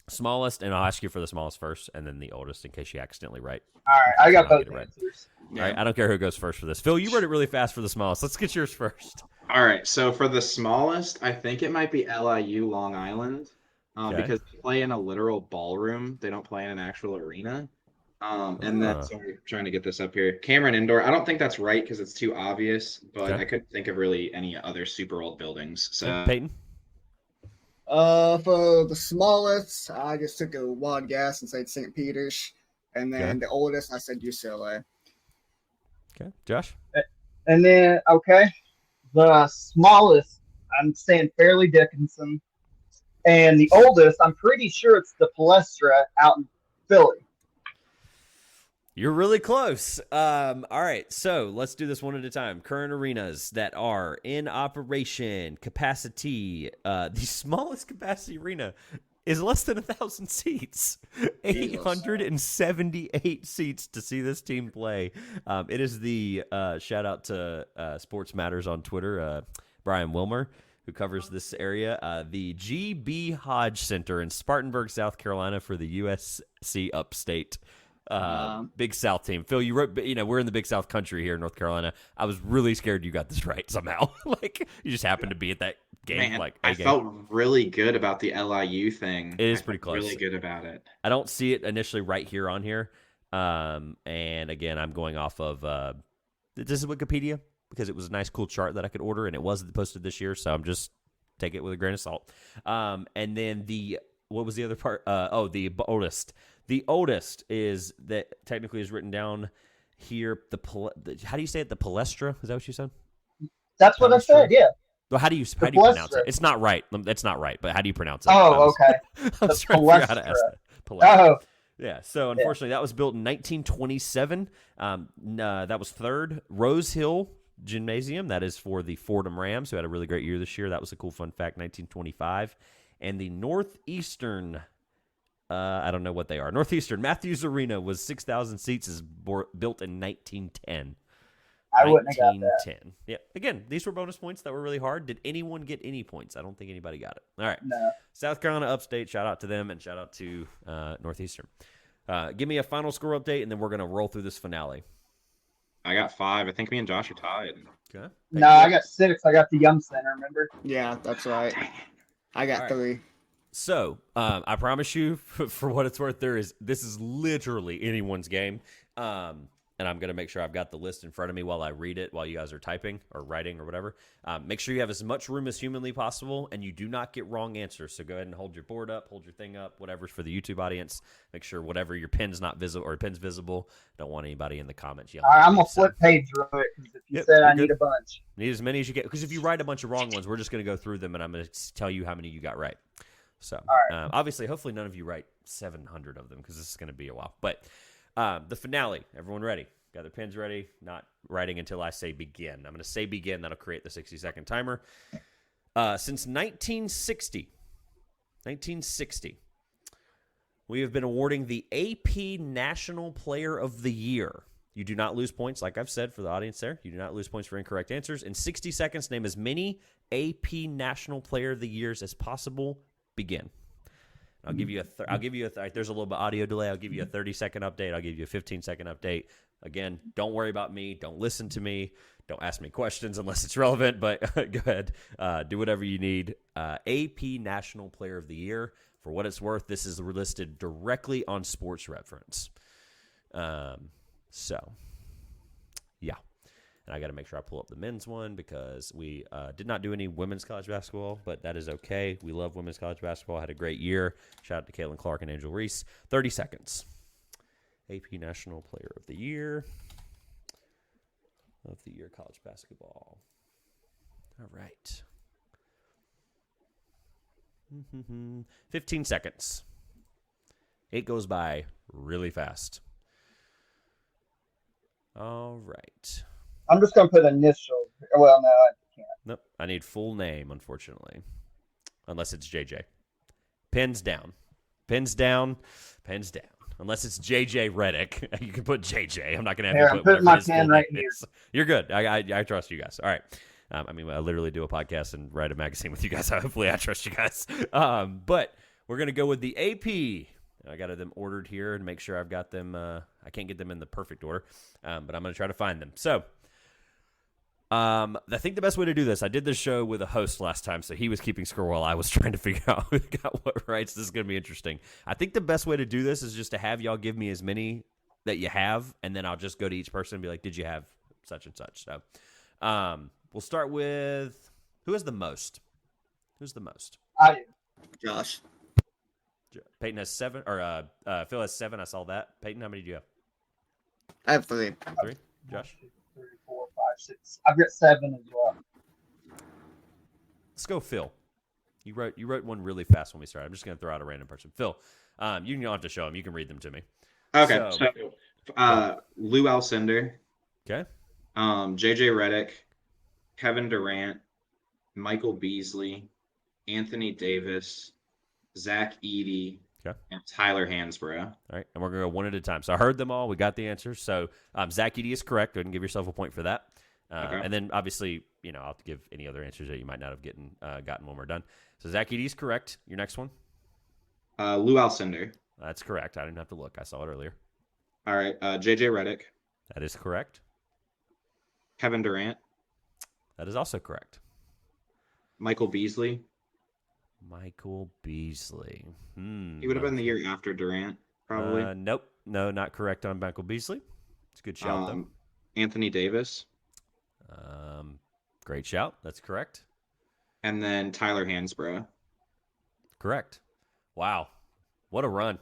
Smallest, and I'll ask you for the smallest first, and then the oldest in case you accidentally write. All right, I got both answers. All right, I don't care who goes first for this. Phil, you wrote it really fast for the smallest. Let's get yours first. All right, so for the smallest, I think it might be LIU Long Island because they play in a literal ballroom. They don't play in an actual arena. And then, sorry, trying to get this up here. Cameron Indoor. I don't think that's right because it's too obvious, but I couldn't think of really any other super old buildings. So Peyton? For the smallest, I just took a wild guess and said St. Peter's. And then the oldest, I said UCLA. Okay. Josh? And then, the smallest, I'm saying Fairleigh Dickinson. And the oldest, I'm pretty sure it's the Palestra out in Philly. You're really close. All right, so let's do this one at a time. Current arenas that are in operation, capacity. The smallest capacity arena is less than 1,000 seats. 878 seats to see this team play. It is the shout out to Sports Matters on Twitter, Brian Wilmer, who covers this area. The G.B. Hodge Center in Spartanburg, South Carolina for the USC Upstate. Big South team. Phil, you wrote, we're in the Big South country here in North Carolina. I was really scared you got this right somehow. You just happened to be at that game. Man, I felt really good about the LIU thing. It is pretty close. Really good about it. I don't see it initially right here on here. And again, I'm going off of this is Wikipedia because it was a nice, cool chart that I could order, and it was posted this year. So I'm just take it with a grain of salt. And then what was the other part? The oldest. The oldest is that technically is written down here. How do you say it? The Palestra? Is that what you said? That's what I said. Yeah. Well, how do you pronounce it? It's not right. That's not right. But how do you pronounce it? Oh, okay. I was trying to figure out how to ask that. Palestra. Oh. Yeah. So unfortunately, that was built in 1927. That was third. Rose Hill Gymnasium. That is for the Fordham Rams, who had a really great year this year. That was a cool fun fact. 1925, and the Northeastern I don't know what they are. Northeastern Matthews Arena was 6,000 seats. Is built in 1910. I wouldn't have got that. 1910. Yeah. Again, these were bonus points that were really hard. Did anyone get any points? I don't think anybody got it. All right. No. South Carolina Upstate. Shout out to them and shout out to Northeastern. Give me a final score update, and then we're going to roll through this finale. I got 5. I think me and Josh are tied. Okay. No, I got 6. I got the Yum Center, remember? Yeah, that's right. I got 3. So, I promise you, for what it's worth, this is literally anyone's game. And I'm going to make sure I've got the list in front of me while I read it while you guys are typing or writing or whatever. Make sure you have as much room as humanly possible, and you do not get wrong answers. So go ahead and hold your board up, hold your thing up, whatever's for the YouTube audience. Make sure whatever your pin's not visible or pin's visible. Don't want anybody in the comments yelling. All right, I'm going to flip page through it because if you said I need a bunch. Need as many as you get. Because if you write a bunch of wrong ones, we're just going to go through them, and I'm going to tell you how many you got right. So, right. Obviously, hopefully none of you write 700 of them because this is going to be a while. But the finale, everyone ready? Got their pens ready? Not writing until I say begin. I'm going to say begin. That'll create the 60-second timer. Since 1960, we have been awarding the AP National Player of the Year. You do not lose points, like I've said for the audience there. You do not lose points for incorrect answers. In 60 seconds, name as many AP National Player of the Years as possible. Begin. I'll give you there's a little bit of audio delay. I'll give you a 30-second update. I'll give you a 15-second update. Again, don't worry about me. Don't listen to me. Don't ask me questions unless it's relevant, but go ahead. Do whatever you need. AP National Player of the Year. For what it's worth, this is listed directly on Sports Reference. So, yeah. And I got to make sure I pull up the men's one because we did not do any women's college basketball, but that is okay. We love women's college basketball. Had a great year. Shout out to Caitlin Clark and Angel Reese. 30 seconds. AP National Player of the Year. Of the Year college basketball. All right. 15 seconds. It goes by really fast. All right. I'm just going to put initials. Well, no, I can't. Nope. I need full name, unfortunately. Unless it's JJ. Pens down. Pens down. Pens down. Unless it's JJ Redick. You can put JJ. I'm not going to have you put putting my pen right here. You're good. I trust you guys. All right. I literally do a podcast and write a magazine with you guys. Hopefully I trust you guys. But we're going to go with the AP. I got them ordered here and make sure I've got them. I can't get them in the perfect order, but I'm going to try to find them. So I think the best way to do this, I did this show with a host last time, so he was keeping score while I was trying to figure out who got what rights. This is going to be interesting. I think the best way to do this is just to have y'all give me as many that you have, and then I'll just go to each person and be like, did you have such and such? So we'll start with, who has the most? Who's the most? I do. Josh. Peyton has 7, or Phil has 7. I saw that. Peyton, how many do you have? I have 3. 3? Josh? 3, 4, 5, 6. I've got 7 as well. Let's go, Phil. You wrote one really fast when we started. I'm just going to throw out a random person. Phil, you don't have to show them. You can read them to me. Okay. So Lou Alcindor. Okay. JJ Redick, Kevin Durant, Michael Beasley, Anthony Davis, Zach Edey, okay, and Tyler Hansbrough. All right, and we're going to go one at a time. So I heard them all. We got the answers. So Zach Edey is correct. Go ahead and give yourself a point for that. Okay. And then, obviously, I'll give any other answers that you might not have gotten when we're done. So Zach Edey is correct. Your next one? Lou Alcindor. That's correct. I didn't have to look. I saw it earlier. All right. JJ Redick. That is correct. Kevin Durant. That is also correct. Michael Beasley. Michael Beasley. He would have been the year after Durant, probably. Nope. No, not correct on Michael Beasley. It's a good shout, though. Anthony Davis. Great shout. That's correct. And then Tyler Hansbrough. Correct. Wow. What a run.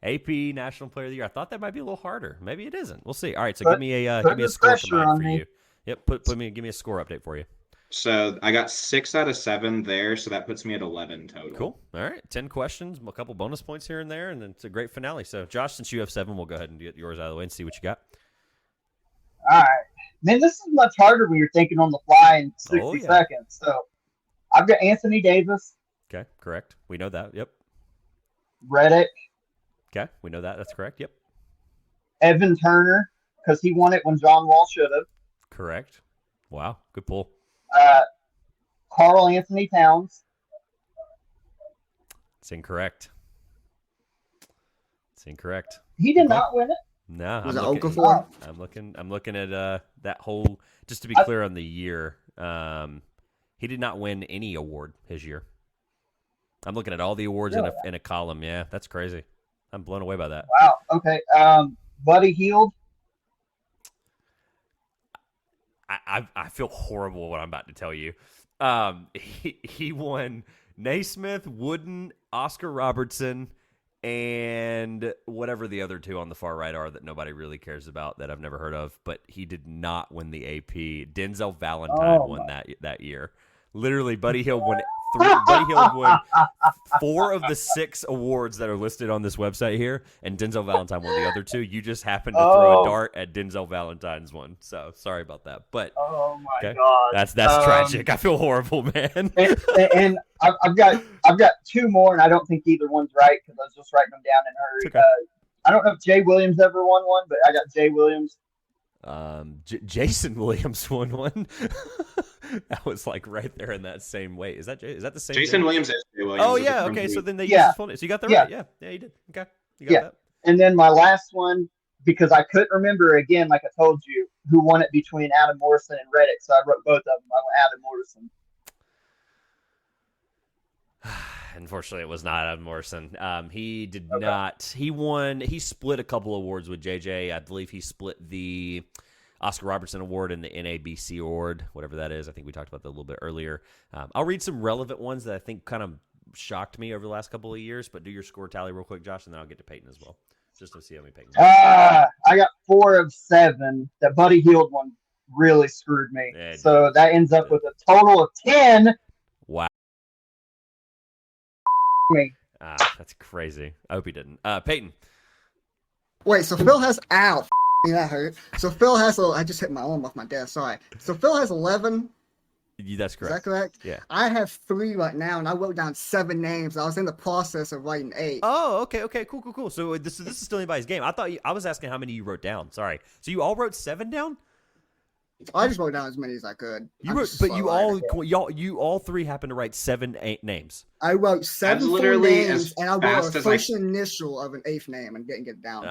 AP National Player of the Year. I thought that might be a little harder. Maybe it isn't. We'll see. All right, so give me a score for you. Yep, give me a score update for you. So I got 6 out of 7 there, so that puts me at 11 total. Cool. All right, 10 questions, a couple bonus points here and there, and then it's a great finale. So, Josh, since you have 7, we'll go ahead and get yours out of the way and see what you got. All right. Man, this is much harder when you're thinking on the fly in 60 seconds. So I've got Anthony Davis. Okay, correct. We know that. Yep. Redick. Okay, we know that. That's correct. Yep. Evan Turner, because he won it when John Wall should have. Correct. Wow, good pull. Carl Anthony Towns. It's incorrect. It's incorrect. He did not win it. No, Was it I'm looking, Okafor? I'm looking at that whole. Just to be clear on the year, he did not win any award his year. I'm looking at all the awards in a column. Yeah, that's crazy. I'm blown away by that. Wow. Okay. Buddy Hield. I feel horrible what I'm about to tell you. He won Naismith, Wooden, Oscar Robertson, and whatever the other two on the far right are that nobody really cares about that I've never heard of. But he did not win the AP. Denzel Valentine won that year. Literally, Buddy Hield won. Buddy Hield won 4 of the 6 awards that are listed on this website here, and Denzel Valentine won the other 2. You just happened to throw a dart at Denzel Valentine's one, so sorry about that. But oh my god, that's tragic. I feel horrible, man. and I've got 2 more, and I don't think either one's right because I was just writing them down in a hurry. Okay. I don't know if Jay Williams ever won one, but I got Jay Williams. Jason Williams won one. That was like right there in that same way. Is that the same? Jason Williams is Jay Williams. Oh yeah, okay. So then they used his full name. So you got that right. Yeah, you did. Okay, you got that. And then my last one, because I couldn't remember again, like I told you, who won it between Adam Morrison and Reddick. So I wrote both of them. I went Adam Morrison. Unfortunately, it was not Adam Morrison. He did not. He won. He split a couple awards with JJ. I believe he split the Oscar Robertson Award and the NABC Award, whatever that is. I think we talked about that a little bit earlier. I'll read some relevant ones that I think kind of shocked me over the last couple of years, but do your score tally real quick, Josh, and then I'll get to Peyton as well, just to see how many Peyton. I got 4 of 7. That Buddy Hield one really screwed me. Yeah, so that ends up with a total of 10. Wow. That's crazy. I hope he didn't. Peyton. Wait, so Phil has out. That hurt. So Phil has I just hit my arm off my desk. Sorry. So Phil has 11. That's correct. Is that correct? Yeah. I have 3 right now, and I wrote down 7 names. I was in the process of writing 8. Oh, okay, cool. So this is still anybody's game. I was asking how many you wrote down. Sorry. So you all wrote 7 down? I just wrote down as many as I could. You all 3 happened to write 7 names. I wrote 7 full names, and I wrote a first initial of an 8th name and didn't get it down.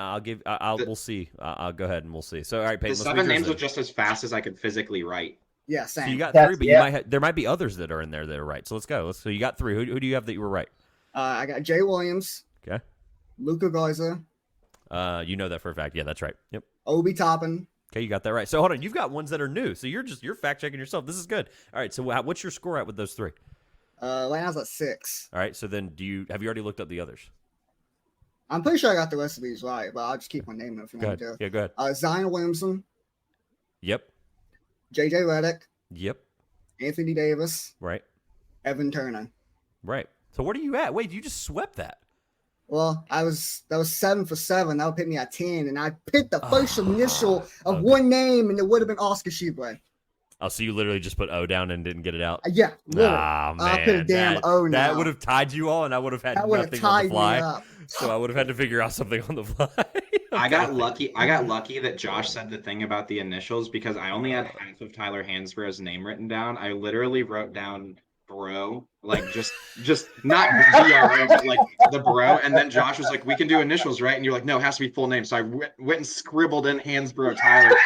We'll see. I'll go ahead and we'll see. So all right, Peyton. The 7 names are just as fast as I could physically write. Yeah, same. So you got 3, but there might be others that are in there that are right. So let's go. So you got 3. Who do you have that you were right? I got Jay Williams. Okay. Luca Garza. You know that for a fact. Yeah, that's right. Yep. Obi Toppin. Okay, you got that right. So hold on, you've got ones that are new. So you're fact checking yourself. This is good. All right. So what's your score at with those 3? Right now it's at 6. All right. So then have you already looked up the others? I'm pretty sure I got the rest of these right, but I'll just keep on naming them if you want to. Yeah, go ahead. Zion Williamson. Yep. JJ Reddick. Yep. Anthony Davis. Right. Evan Turner. Right. So what are you at? Wait, you just swept that. Well, that was 7 for 7. That would put me at 10, and I picked the first initial of one name, and it would have been Oscar Sheboy. Oh, so you literally just put O down and didn't get it out? Yeah. Literally. Oh, man. I put a damn O now. That would have tied you all, and I would have had nothing on the fly. So I would have had to figure out something on the fly. I got lucky that Josh said the thing about the initials because I only had half of Tyler Hansborough's name written down. I literally wrote down bro, like just not BRO, but like the bro. And then Josh was like, "We can do initials, right?" And you're like, "No, it has to be full name." So I went and scribbled in Hansborough Tyler.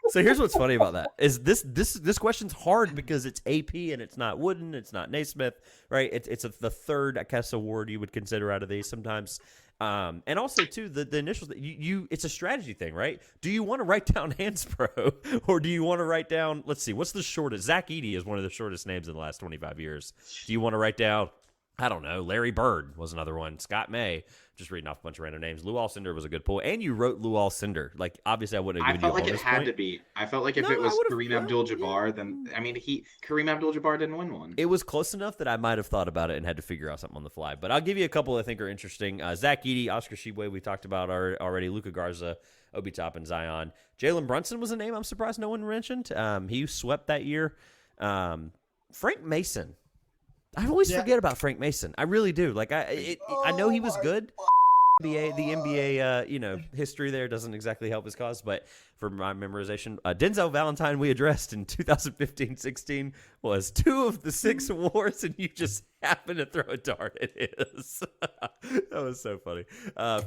So here's what's funny about that is this question's hard because it's AP and it's not Wooden, it's not Naismith, right? It's the third, I guess, award you would consider out of these sometimes. And also too the initials that you it's a strategy thing, right? Do you want to write down Hansborough or do you want to write down, let's see, what's the shortest? Zach Edey is one of the shortest names in the last 25 years. Do you want to write down, I don't know, Larry Bird was another one, Scott May, just reading off a bunch of random names. Lou Alcindor was a good pull, and you wrote Lou Alcindor. Like, obviously, I wouldn't have given you a bonus point. I felt like it had to be. I felt like if it was Kareem Abdul-Jabbar, then, I mean, Kareem Abdul-Jabbar didn't win one. It was close enough that I might have thought about it and had to figure out something on the fly. But I'll give you a couple I think are interesting. Zach Edey, Oscar Sheboy, we talked about already. Luca Garza, Obi Toppin, Zion. Jalen Brunson was a name I'm surprised no one mentioned. He swept that year. Frank Mason. I always forget about Frank Mason. I really do. Like I know he was good. The NBA, history there doesn't exactly help his cause, but for my memorization, Denzel Valentine we addressed in 2015-16 was 2 of the 6 awards, and you just happened to throw a dart at his. That was so funny.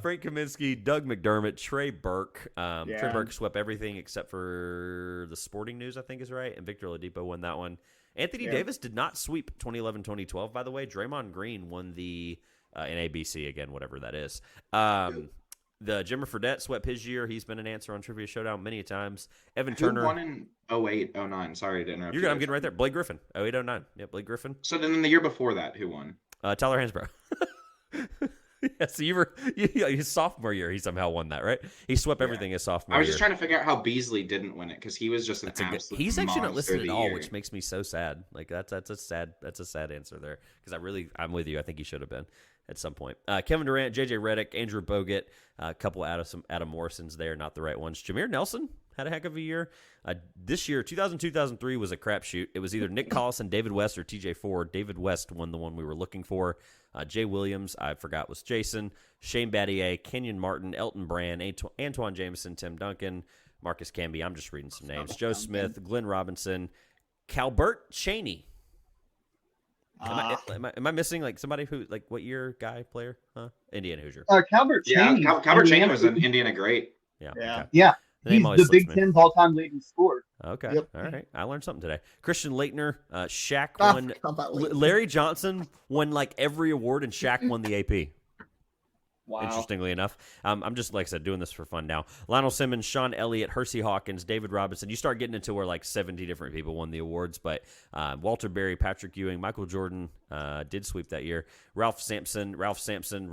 Frank Kaminsky, Doug McDermott, Trey Burke. Trey Burke swept everything except for the Sporting News, I think is right, and Victor Oladipo won that one. Anthony Davis did not sweep 2011-2012, by the way. Draymond Green won the in ABC again, whatever that is. The Jimmer Fredette swept his year. He's been an answer on Trivia Showdown many times. Evan Turner. Who won in 08-09? Sorry to interrupt. You're good. I'm getting right there. Blake Griffin. 08-09. Yeah, Blake Griffin. So then the year before that, who won? Tyler Hansbrough. Yeah, so his sophomore year, he somehow won that, right? He swept everything his sophomore year. I was just trying to figure out how Beasley didn't win it because he was just an absolute He's actually not listed at all, year. which makes me so sad. Like that's a sad answer there because I'm with you. I think he should have been at some point. Kevin Durant, JJ Redick, Andrew Bogut, a couple Adam Morrisons there, not the right ones. Jameer Nelson had a heck of a year. This year, 2002-2003 was a crapshoot. It was either Nick Collison, David West, or TJ Ford. David West won the one we were looking for. Jay Williams, I forgot was Jason. Shane Battier, Kenyon Martin, Elton Brand, Antoine Jameson, Tim Duncan, Marcus Camby. I'm just reading some names. Joe Smith, Glenn Robinson, Calbert Chaney. Am I missing like somebody who like what year guy player? Huh? Indiana Hoosier. Calbert Chaney. Calbert Chaney was an Indiana great. Yeah. Yeah. Okay. Yeah. The He's the Big Ten's all-time leading scorer. Okay. Yep. All right. I learned something today. Christian Laettner, Shaq Ah, won. how about Lee? Larry Johnson won like every award, and Shaq won the AP. Wow. Interestingly enough, I'm just like I said, doing this for fun now. Lionel Simmons, Sean Elliott, Hersey Hawkins, David Robinson. You start getting into where like 70 different people won the awards, but Walter Berry, Patrick Ewing, Michael Jordan did sweep that year. Ralph Sampson. Ralph Sampson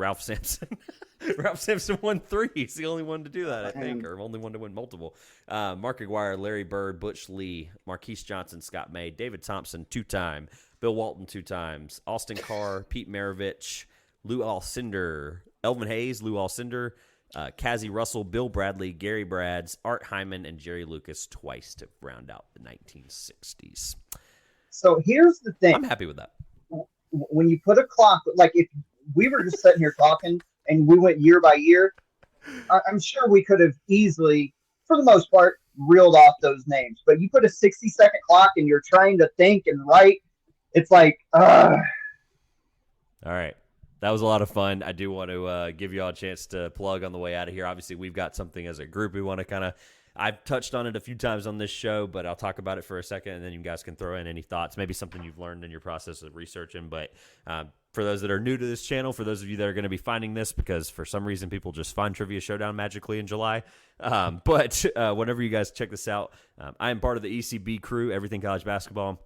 won 3. He's the only one to do that, I think, or only one to win multiple. Mark Aguirre, Larry Bird, Butch Lee, Marquise Johnson, Scott May, David Thompson 2-time, Bill Walton 2 times, Austin Carr, Pete Maravich, Lou Alcindor, Elvin Hayes, Lou Alcindor, Kazzie Russell, Bill Bradley, Gary Brads, Art Hyman, and Jerry Lucas twice to round out the 1960s. So here's the thing. I'm happy with that. When you put a clock, like if we were just sitting here talking and we went year by year, I'm sure we could have easily, for the most part, reeled off those names. But you put a 60-second clock and you're trying to think and write, it's like, All right. That was a lot of fun. I do want to give you all a chance to plug on the way out of here. Obviously, we've got something as a group we want to kind of – I've touched on it a few times on this show, but I'll talk about it for a second, and then you guys can throw in any thoughts, maybe something you've learned in your process of researching. But for those that are new to this channel, for those of you that are going to be finding this, because for some reason people just find Trivia Showdown magically in July. But whenever you guys check this out, I am part of the ECB crew, Everything College Basketball,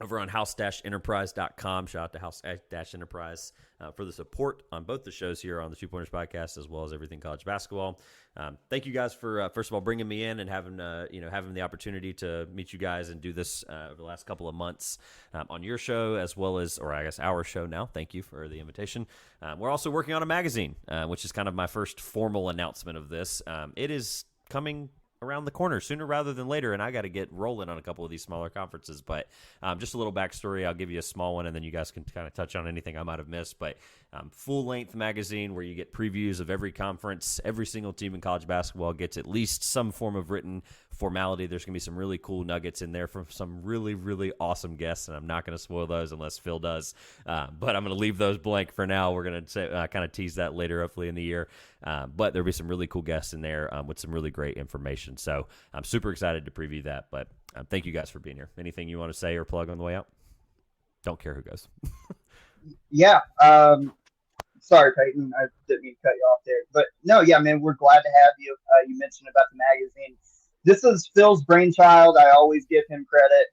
over on house-enterprise.com. Shout out to House-Enterprise for the support on both the shows here on the Two Pointers podcast, as well as Everything College Basketball. Thank you guys for, first of all, bringing me in and having the opportunity to meet you guys and do this over the last couple of months on your show, as well as, or I guess our show now. Thank you for the invitation. We're also working on a magazine, which is kind of my first formal announcement of this. It is coming around the corner sooner rather than later, and I got to get rolling on a couple of these smaller conferences. But just a little backstory, I'll give you a small one, and then you guys can kind of touch on anything I might have missed. But full-length magazine where you get previews of every conference. Every single team in college basketball gets at least some form of written formality. There's going to be some really cool nuggets in there from some really, really awesome guests, and I'm not going to spoil those unless Phil does. But I'm going to leave those blank for now. We're going to kind of tease that later, hopefully in the year. But there'll be some really cool guests in there with some really great information. So I'm super excited to preview that. But thank you guys for being here. Anything you want to say or plug on the way out? Don't care who goes. Yeah. Sorry, Peyton. I didn't mean to cut you off there. But no, yeah, man, we're glad to have you. You mentioned about the magazine. This is Phil's brainchild. I always give him credit.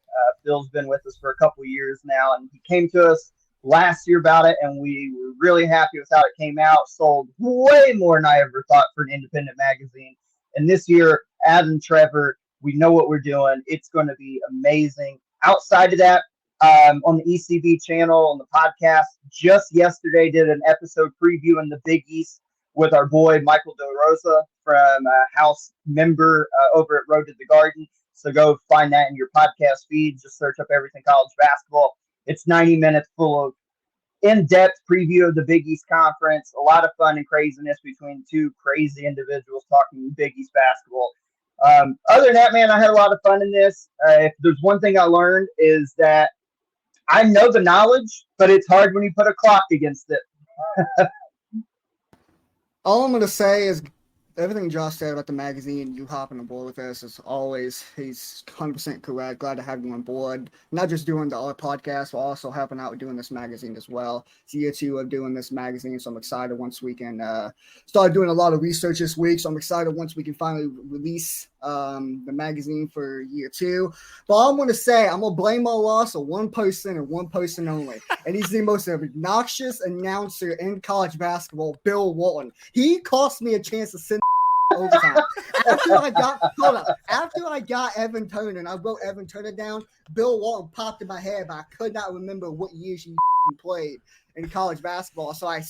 Phil's been with us for a couple of years now, and he came to us last year about it, and we were really happy with how it came out. Sold way more than I ever thought for an independent magazine. And this year, Adam, Trevor, we know what we're doing. It's going to be amazing. Outside of that, on the ECB channel, on the podcast, just yesterday did an episode previewing the Big East with our boy Michael De Rosa from House member over at Road to the Garden. So go find that in your podcast feed. Just search up Everything College Basketball. It's 90 minutes full of in-depth preview of the Big East Conference. A lot of fun and craziness between two crazy individuals talking Big East basketball. Other than that, man, I had a lot of fun in this. If there's one thing I learned is that I know the knowledge, but it's hard when you put a clock against it. All I'm going to say is everything Josh said about the magazine, you hopping on board with this is always, he's 100% correct. Glad to have you on board. Not just doing the other podcast, but also helping out with doing this magazine as well. It's year 2 of doing this magazine, so I'm excited once we can start doing a lot of research this week. So I'm excited once we can finally release the magazine for year 2. But all I'm going to say, I'm going to blame my loss on one person and one person only. And he's the most obnoxious announcer in college basketball, Bill Walton. He cost me a chance to send overtime. After I got Evan Turner, and I wrote Evan Turner down, Bill Walton popped in my head, but I could not remember what years he played in college basketball. So I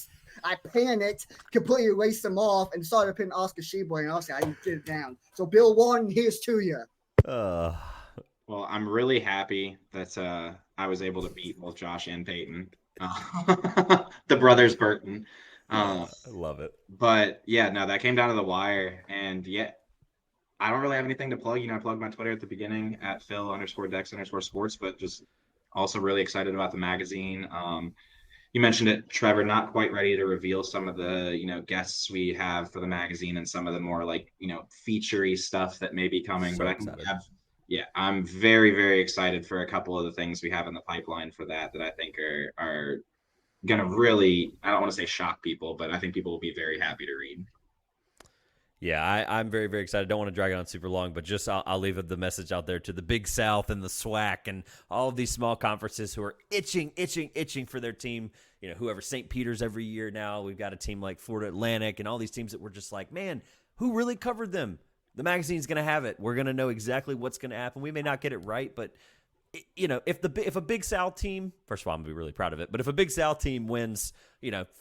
panicked, completely erased them off, and started putting Oscar Sheboy, and Oscar, I didn't get it down. So Bill Walton, here's to you. Well, I'm really happy that I was able to beat both Josh and Peyton, the brothers Burton. I love it. But yeah, no, that came down to the wire, and I don't really have anything to plug. I plugged my Twitter at the beginning at Phil_Dex_sports, but just also really excited about the magazine. You mentioned it, Trevor, not quite ready to reveal some of the, guests we have for the magazine and some of the more feature-y stuff that may be coming, but I'm very, very excited for a couple of the things we have in the pipeline for that I think are going to really, I don't want to say shock people, but I think people will be very happy to read. Yeah, I'm very, very excited. Don't want to drag it on super long, but just I'll leave the message out there to the Big South and the SWAC and all of these small conferences who are itching for their team. Whoever, St. Peter's every year now. We've got a team like Florida Atlantic and all these teams that we're just like, man, who really covered them? The magazine's going to have it. We're going to know exactly what's going to happen. We may not get it right, but if a Big South team, first of all, I'm going to be really proud of it, but if a Big South team wins,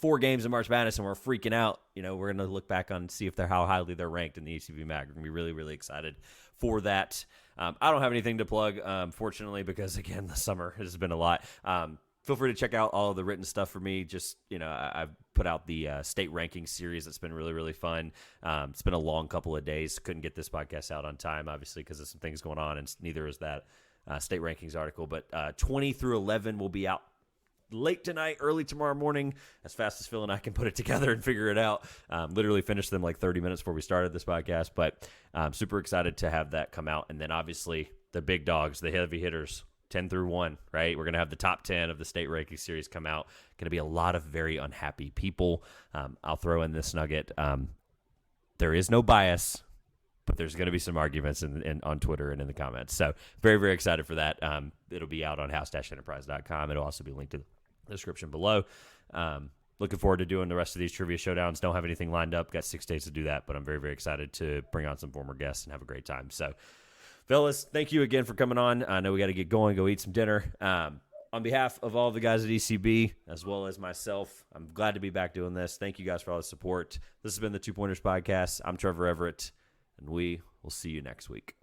4 games in March Madness and we're freaking out, we're going to look back on and see how highly they're ranked in the ACB mag. We're going to be really, really excited for that. I don't have anything to plug, fortunately, because, again, the summer has been a lot. Feel free to check out all of the written stuff for me. Just, I've put out the state ranking series. That's been really, really fun. It's been a long couple of days. Couldn't get this podcast out on time, obviously, because of some things going on, and neither is that state rankings article. But 20 through 11 will be out late tonight, early tomorrow morning, as fast as Phil and I can put it together and figure it out. Literally finished them like 30 minutes before we started this podcast, but I'm super excited to have that come out. And then obviously the big dogs, the heavy hitters, 10 through 1, right? We're going to have the top 10 of the state ranking series come out. Going to be a lot of very unhappy people. I'll throw in this nugget. There is no bias, but there's going to be some arguments on Twitter and in the comments. So very, very excited for that. It'll be out on house-enterprise.com. It'll also be linked in the description below. Looking forward to doing the rest of these trivia showdowns. Don't have anything lined up. Got 6 days to do that, but I'm very, very excited to bring on some former guests and have a great time. So, fellas, thank you again for coming on. I know we got to get going, go eat some dinner. On behalf of all the guys at ECB, as well as myself, I'm glad to be back doing this. Thank you guys for all the support. This has been the 2 Pointers Podcast. I'm Trevor Everett, and we will see you next week.